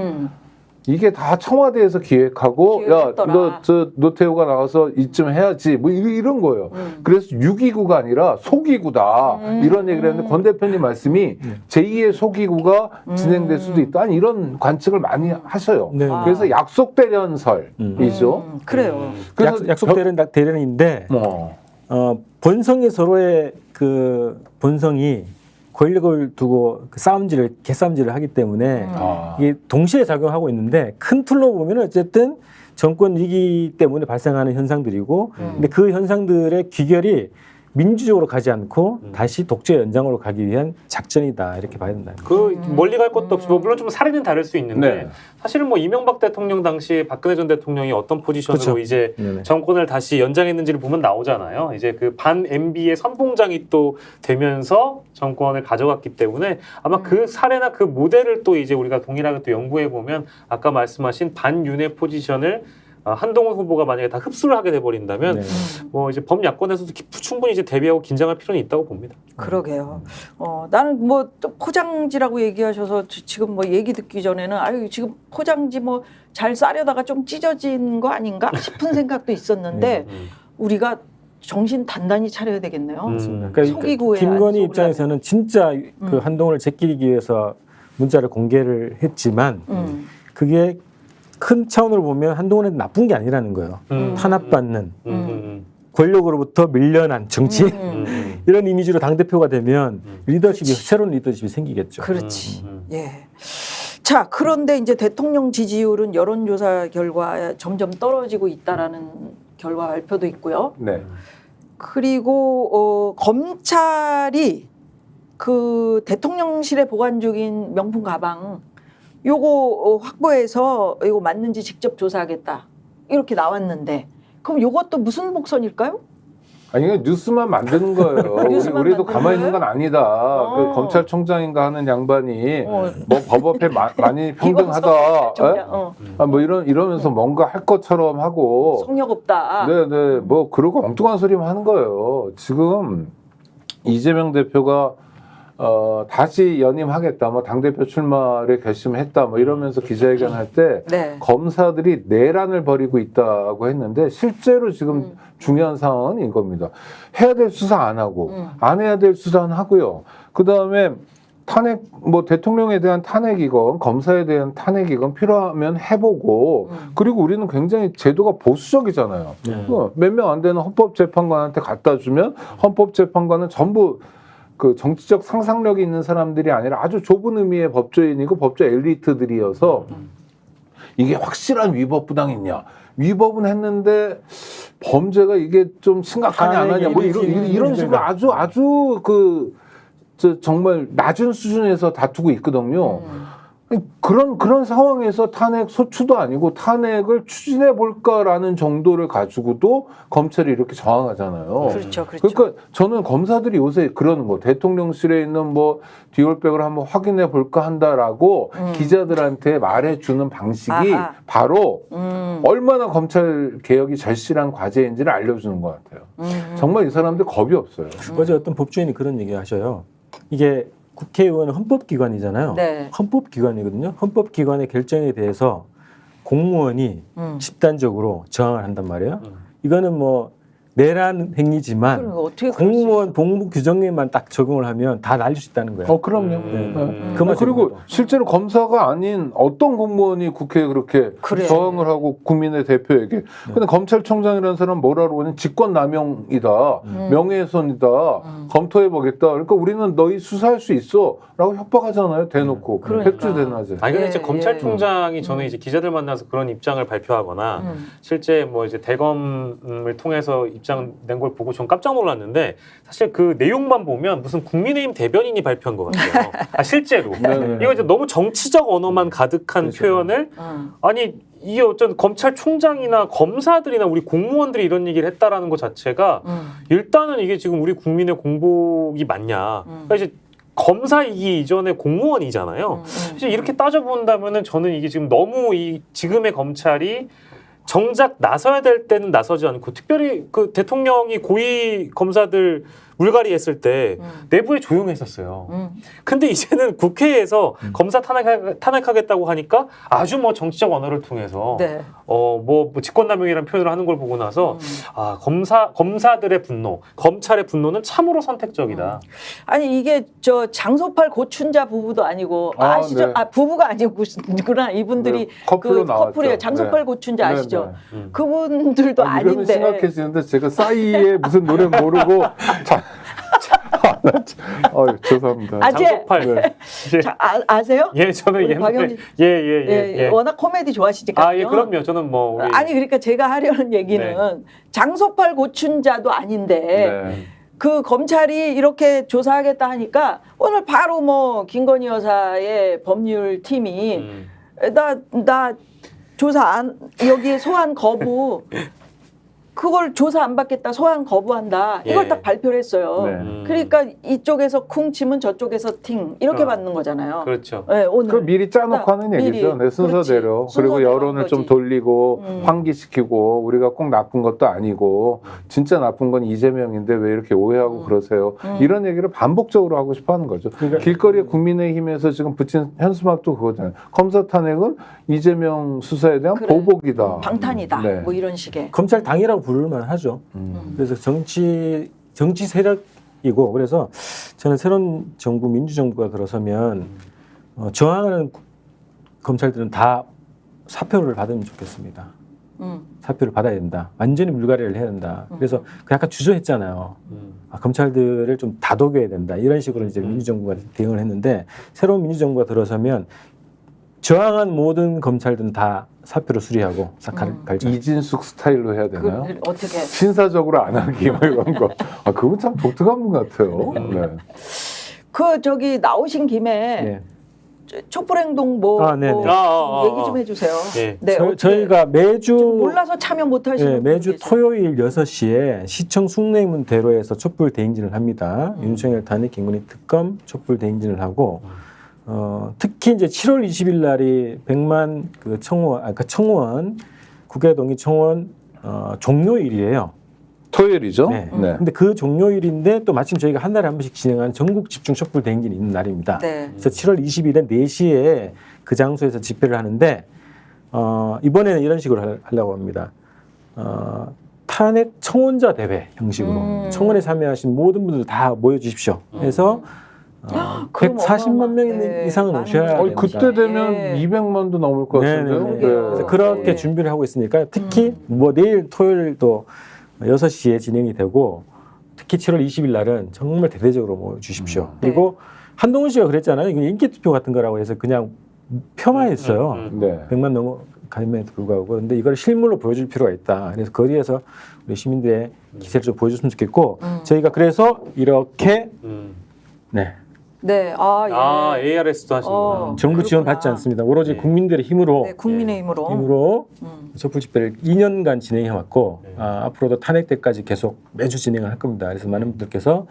이게 다 청와대에서 기획하고 야, 너 저 노태우가 나와서 이쯤 해야지 뭐 이런 거예요. 그래서 6.29가 아니라 소기구다 이런 얘기를 했는데 권 대표님 말씀이 제2의 소기구가 진행될 수도 있다 이런 관측을 많이 하셔요. 네. 그래서 약속 대련설이죠. 그래요. 그래서 약속 대련인데 본성이 서로의 그 본성이 권력을 두고 그 개싸움질을 하기 때문에 이게 동시에 작용하고 있는데 큰 틀로 보면 어쨌든 정권 위기 때문에 발생하는 현상들이고 근데 그 현상들의 귀결이 민주적으로 가지 않고 다시 독재 연장으로 가기 위한 작전이다 이렇게 봐야 된다. 그 멀리 갈 것도 없이 뭐 물론 좀 사례는 다를 수 있는데 네. 사실은 뭐 이명박 대통령 당시에 박근혜 전 대통령이 어떤 포지션으로 그렇죠. 이제 네네. 정권을 다시 연장했는지를 보면 나오잖아요. 이제 그 반 MB의 선봉장이 또 되면서 정권을 가져갔기 때문에 아마 그 사례나 그 모델을 또 이제 우리가 동일하게 또 연구해 보면 아까 말씀하신 반윤의 포지션을 한동훈 후보가 만약에 다 흡수를 하게 돼버린다면 네. 뭐 이제 범야권에서도 충분히 이제 대비하고 긴장할 필요는 있다고 봅니다. 그러게요. 나는 뭐 또 포장지라고 얘기하셔서 지금 뭐 얘기 듣기 전에는 아유 지금 포장지 뭐 잘 싸려다가 좀 찢어진 거 아닌가 싶은 생각도 있었는데 우리가 정신 단단히 차려야 되겠네요. 그러니까 속이고 해야 김건희 속으려면. 입장에서는 진짜 그 한동훈을 제끼기 위해서 문자를 공개를 했지만 그게 큰 차원으로 보면 한동훈한테 나쁜 게 아니라는 거예요. 탄압받는 권력으로부터 밀려난 정치인 이런 이미지로 당대표가 되면 리더십이 새로운 리더십이 생기겠죠. 그렇지. 예. 자, 그런데 이제 대통령 지지율은 여론조사 결과 점점 떨어지고 있다라는 결과 발표도 있고요. 네. 그리고 검찰이 그 대통령실에 보관 중인 명품 가방 요거 확보해서 이거 맞는지 직접 조사하겠다 이렇게 나왔는데 그럼 요것도 무슨 목선일까요? 아니 이게 뉴스만 만드는 거예요. 뉴스만 우리도 만드는 가만히 있는 건 아니다. 그 어. 검찰총장인가 하는 양반이 어. 뭐 법 앞에 많이 평등하다. 총장, 뭐 이러면서 뭔가 할 것처럼 하고. 성역 없다. 네네 뭐 그러고 엉뚱한 소리만 하는 거예요. 지금 이재명 대표가 다시 연임하겠다, 뭐 당대표 출마를 결심했다, 뭐 이러면서 기자회견할 때 네. 검사들이 내란을 벌이고 있다고 했는데 실제로 지금 중요한 상황은 이겁니다. 해야 될 수사 안 하고 안 해야 될 수사는 하고요. 그 다음에 탄핵, 뭐 대통령에 대한 탄핵이건 검사에 대한 탄핵이건 필요하면 해보고 그리고 우리는 굉장히 제도가 보수적이잖아요. 몇 명 안 되는 헌법재판관한테 갖다 주면 헌법재판관은 전부 그 정치적 상상력이 있는 사람들이 아니라 아주 좁은 의미의 법조인이고 법조 엘리트들이어서 이게 확실한 위법 부당이냐? 위법은 했는데 범죄가 이게 좀 심각하냐 안 하냐? 뭐 이런 식으로 아주 정말 낮은 수준에서 다투고 있거든요. 그런 상황에서 탄핵 소추도 아니고 탄핵을 추진해 볼까라는 정도를 가지고도 검찰이 이렇게 저항하잖아요. 그렇죠. 그러니까 저는 검사들이 요새 그러는 거 대통령실에 있는 뭐 뒷올백을 한번 확인해 볼까 한다라고 기자들한테 말해주는 방식이 아하. 바로 얼마나 검찰 개혁이 절실한 과제인지를 알려주는 것 같아요. 정말 이 사람들 겁이 없어요. 어제 어떤 법조인이 그런 얘기 하셔요. 이게 국회의원은 헌법기관이잖아요. 네. 헌법기관이거든요. 헌법기관의 결정에 대해서 공무원이 집단적으로 저항을 한단 말이에요. 이거는 뭐 내란 행위지만 그럼 어떻게 그럴 수 공무원 복무 규정에만 딱 적용을 하면 다 날릴 수 있다는 거예요. 그럼요. 그만 그리고 적용해도. 실제로 검사가 아닌 어떤 공무원이 국회에 그렇게 그래. 저항을 하고 국민의 대표에게. 근데 검찰총장이라는 사람은 뭐라고 하냐면 직권남용이다, 명예훼손이다, 검토해보겠다. 그러니까 우리는 너희 수사할 수 있어라고 협박하잖아요, 대놓고. 그러니까. 백주대낮에. 아니 근데 예, 이제 검찰총장이 저는 이제 기자들 만나서 그런 입장을 발표하거나 실제 뭐 이제 대검을 통해서 입장 낸 걸 보고 전 깜짝 놀랐는데 사실 그 내용만 보면 무슨 국민의힘 대변인이 발표한 것 같아요. 실제로 이거 이제 너무 정치적 언어만 가득한 표현을 아니 이게 어쩐 검찰총장이나 검사들이나 우리 공무원들이 이런 얘기를 했다라는 것 자체가 일단은 이게 지금 우리 국민의 공복이 맞냐? 그러니까 이제 검사이기 이전에 공무원이잖아요. 사실 이렇게 따져본다면은 저는 이게 지금 너무 이 지금의 검찰이 정작 나서야 될 때는 나서지 않고 특별히 그 대통령이 고위 검사들 물갈이 했을 때 내부에 조용했었어요. 근데 이제는 국회에서 검사 탄핵하겠다고 하니까 아주 뭐 정치적 언어를 통해서 네. 뭐 직권남용이라는 표현을 하는 걸 보고 나서 검사들의 분노, 검찰의 분노는 참으로 선택적이다. 아니 이게 저 장소팔 고춘자 부부도 아니고 아시죠? 네. 부부가 아니구나 이분들이 네, 커플로 나왔죠. 커플이에요. 장소팔 네. 고춘자 아시죠? 네, 네. 그분들도 이러면 아닌데. 심각해지는데 제가 싸이의 무슨 노래 모르고 죄송합니다. 장소팔. 네. 아세요? 예, 저는 우리 옛날에 박영진- 예. 워낙 코미디 좋아하시니까. 예, 그럼요. 저는 뭐 우리 아니 그러니까 제가 하려는 얘기는 장소팔 고춘자도 아닌데 네. 그 검찰이 이렇게 조사하겠다 하니까 오늘 바로 뭐 김건희 여사의 법률 팀이 나 조사 안 여기에 소환 거부 그걸 조사 안 받겠다 소환 거부한다 이걸 예. 딱 발표를 했어요. 네. 그러니까 이쪽에서 쿵 치면 저쪽에서 팅 이렇게 받는 거잖아요. 그렇죠. 네, 오늘 그 미리 짜놓고 하는 미리. 얘기죠. 내 순서대로. 그렇지. 그리고 순서대로 여론을 한 좀 거지. 돌리고 환기시키고 우리가 꼭 나쁜 것도 아니고 진짜 나쁜 건 이재명인데 왜 이렇게 오해하고 그러세요. 이런 얘기를 반복적으로 하고 싶어 하는 거죠. 길거리에 국민의힘에서 지금 붙인 현수막도 그거잖아요. 검사 탄핵은 이재명 수사에 대한 그래. 보복이다. 방탄이다. 네. 뭐 이런 식의. 검찰 당이라고 부를만 하죠. 그래서 정치 세력이고 그래서 저는 새로운 정부 민주정부가 들어서면 저항하는 검찰들은 다 사표를 받으면 좋겠습니다. 사표를 받아야 된다. 완전히 물갈이를 해야 된다. 그래서 그 약간 주저했잖아요. 검찰들을 좀 다독여야 된다. 이런 식으로 이제 민주정부가 대응을 했는데 새로운 민주정부가 들어서면 저항한 모든 검찰들은 다 사표를 수리하고 갈죠. 이진숙 스타일로 해야 되나요? 어떻게? 신사적으로 안 하기 뭐 이런 거. 아, 그건 참 독특한 분 같아요. 네. 그 저기 나오신 김에 네. 촛불행동 뭐, 네네. 뭐 얘기 좀 해주세요. 예. 네, 어떻게 저희가 매주 몰라서 참여 못 하시는 네, 매주 분이 계세요. 토요일 6시에 시청 숭례문 대로에서 촛불 대행진을 합니다. 윤석열 탄핵 김건희 특검 촛불 대행진을 하고 특히 이제 7월 20일 날이 100만 그 청원 국회 동의 청원 종료일이에요. 토요일이죠? 네. 네. 근데 그 종료일인데 또 마침 저희가 한 달에 한 번씩 진행하는 전국 집중 촛불 대행진이 있는 날입니다. 네. 그래서 7월 20일에 4시에 그 장소에서 집회를 하는데 이번에는 이런 식으로 하려고 합니다. 탄핵 청원자 대회 형식으로 청원에 참여하신 모든 분들 다 모여주십시오. 그래서 그럼 140만 명 네, 이상은 많은 오셔야 분들이. 됩니다. 그때 되면 예. 200만도 넘을 것 같은데요. 네네네. 네. 그래서 그렇게 네. 준비를 하고 있으니까 특히 뭐 내일 토요일도 6시에 진행이 되고 특히 7월 20일 날은 정말 대대적으로 모여주십시오. 그리고 한동훈 씨가 그랬잖아요. 이거 인기투표 같은 거라고 해서 그냥 표만 했어요. 네. 100만 넘어감에도 불구하고. 그런데 이걸 실물로 보여줄 필요가 있다. 그래서 거리에서 우리 시민들의 기세를 좀 보여줬으면 좋겠고 저희가 그래서 이렇게 네. 네, 예. ARS도 하시는구나. 정부 지원 그렇구나. 받지 않습니다. 오로지 네. 국민들의 힘으로 네, 국민의힘으로. 힘으로 촛불 집회를 2년간 진행해 왔고 앞으로도 탄핵 때까지 계속 매주 진행을 할 겁니다. 그래서 많은 분들께서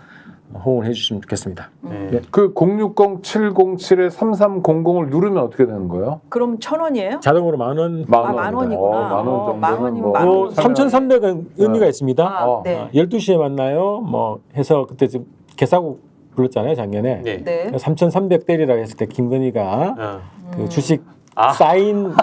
호응을 해주시면 좋겠습니다. 네. 그 060-707에 3300을 누르면 어떻게 되는 거예요? 그럼 1,000원이에요? 자동으로 10,000원. 만 원이구나. 만 원 정도는 만 원이면 뭐 만 원. 3,300은 의미가 있습니다. 네. 12시에 만나요. 뭐 해서 그때 좀 개사국 불렀잖아요, 작년에. 네. 네. 3,300 때리라고 했을 때 김건희가 그 주식 아. 사인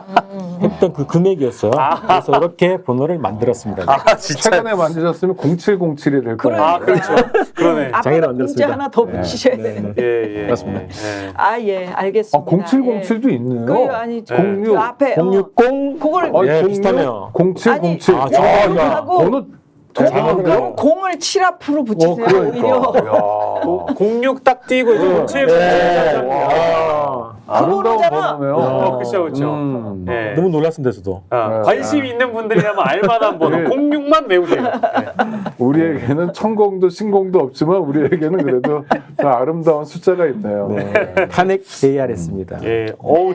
했던 그 금액이었어요. 그래서 이렇게 번호를 만들었습니다. 최근에 만드셨으면 0707이 될 거예요. 아, 그렇죠. 그러네. 장애를 앞에 문자 만들었습니다. 하나 더 붙이셔야 되는데. 예, 예. 그렇습니다. 예. 예, 알겠습니다. 0707도 있네요. 그 아니 저 06. 그 앞에 060 그걸 예, 비슷하네요. 0707. 아니, 저하고 번호 그럼 공을 7 앞으로 붙이세요. 오히려. 야. 06 딱 띄고 이제 07. 그거잖아. 번호네요. 그렇죠, 그렇죠. 예. 너무 놀랐습니다, 저도. 관심 있는 분들이라면 알만한 번호 06만 외우세요. 우리에게는 천공도 신공도 없지만 우리에게는 그래도 더 아름다운 숫자가 있네요. 탄핵 ARS입니다. 예.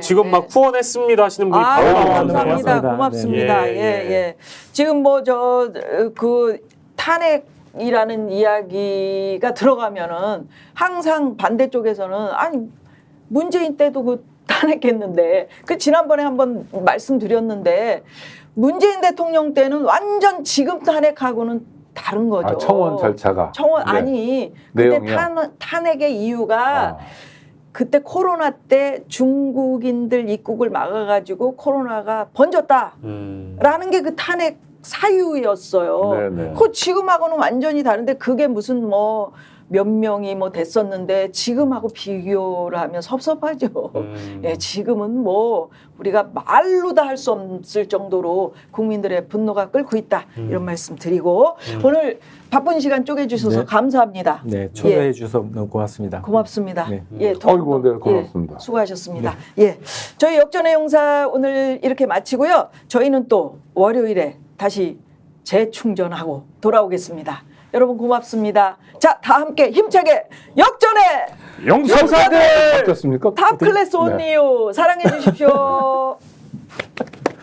지금 막 후원했습니다 하시는 분이 바로 감사합니다. 고맙습니다. 고맙습니다. 네. 예, 예, 예. 지금 뭐 그 탄핵이라는 이야기가 들어가면은 항상 반대쪽에서는 아니 문재인 때도 그 탄핵했는데 그 지난번에 한번 말씀드렸는데 문재인 대통령 때는 완전 지금 탄핵하고는 다른 거죠. 청원 절차가. 청원 네. 아니 근데 내용이요? 탄핵의 이유가 그때 코로나 때 중국인들 입국을 막아가지고 코로나가 번졌다라는 게 그 탄핵 사유였어요. 네네. 그 지금하고는 완전히 다른데 그게 무슨 뭐 몇 명이 뭐 됐었는데 지금하고 비교를 하면 섭섭하죠. 예, 지금은 뭐 우리가 말로 다 할 수 없을 정도로 국민들의 분노가 끓고 있다 이런 말씀 드리고 오늘 바쁜 시간 쪼개주셔서 네. 감사합니다. 네, 초대해 주셔서 너무 고맙습니다. 고맙습니다. 네. 예, 아이고, 네, 고맙습니다. 예, 수고하셨습니다. 예, 저희 역전의 용사 오늘 이렇게 마치고요. 저희는 또 월요일에 다시 재충전하고 돌아오겠습니다. 여러분 고맙습니다. 자, 다 함께 힘차게 역전의 영성사들 바뀌었습니까? 탑 클래스 온리유 사랑해 주십시오.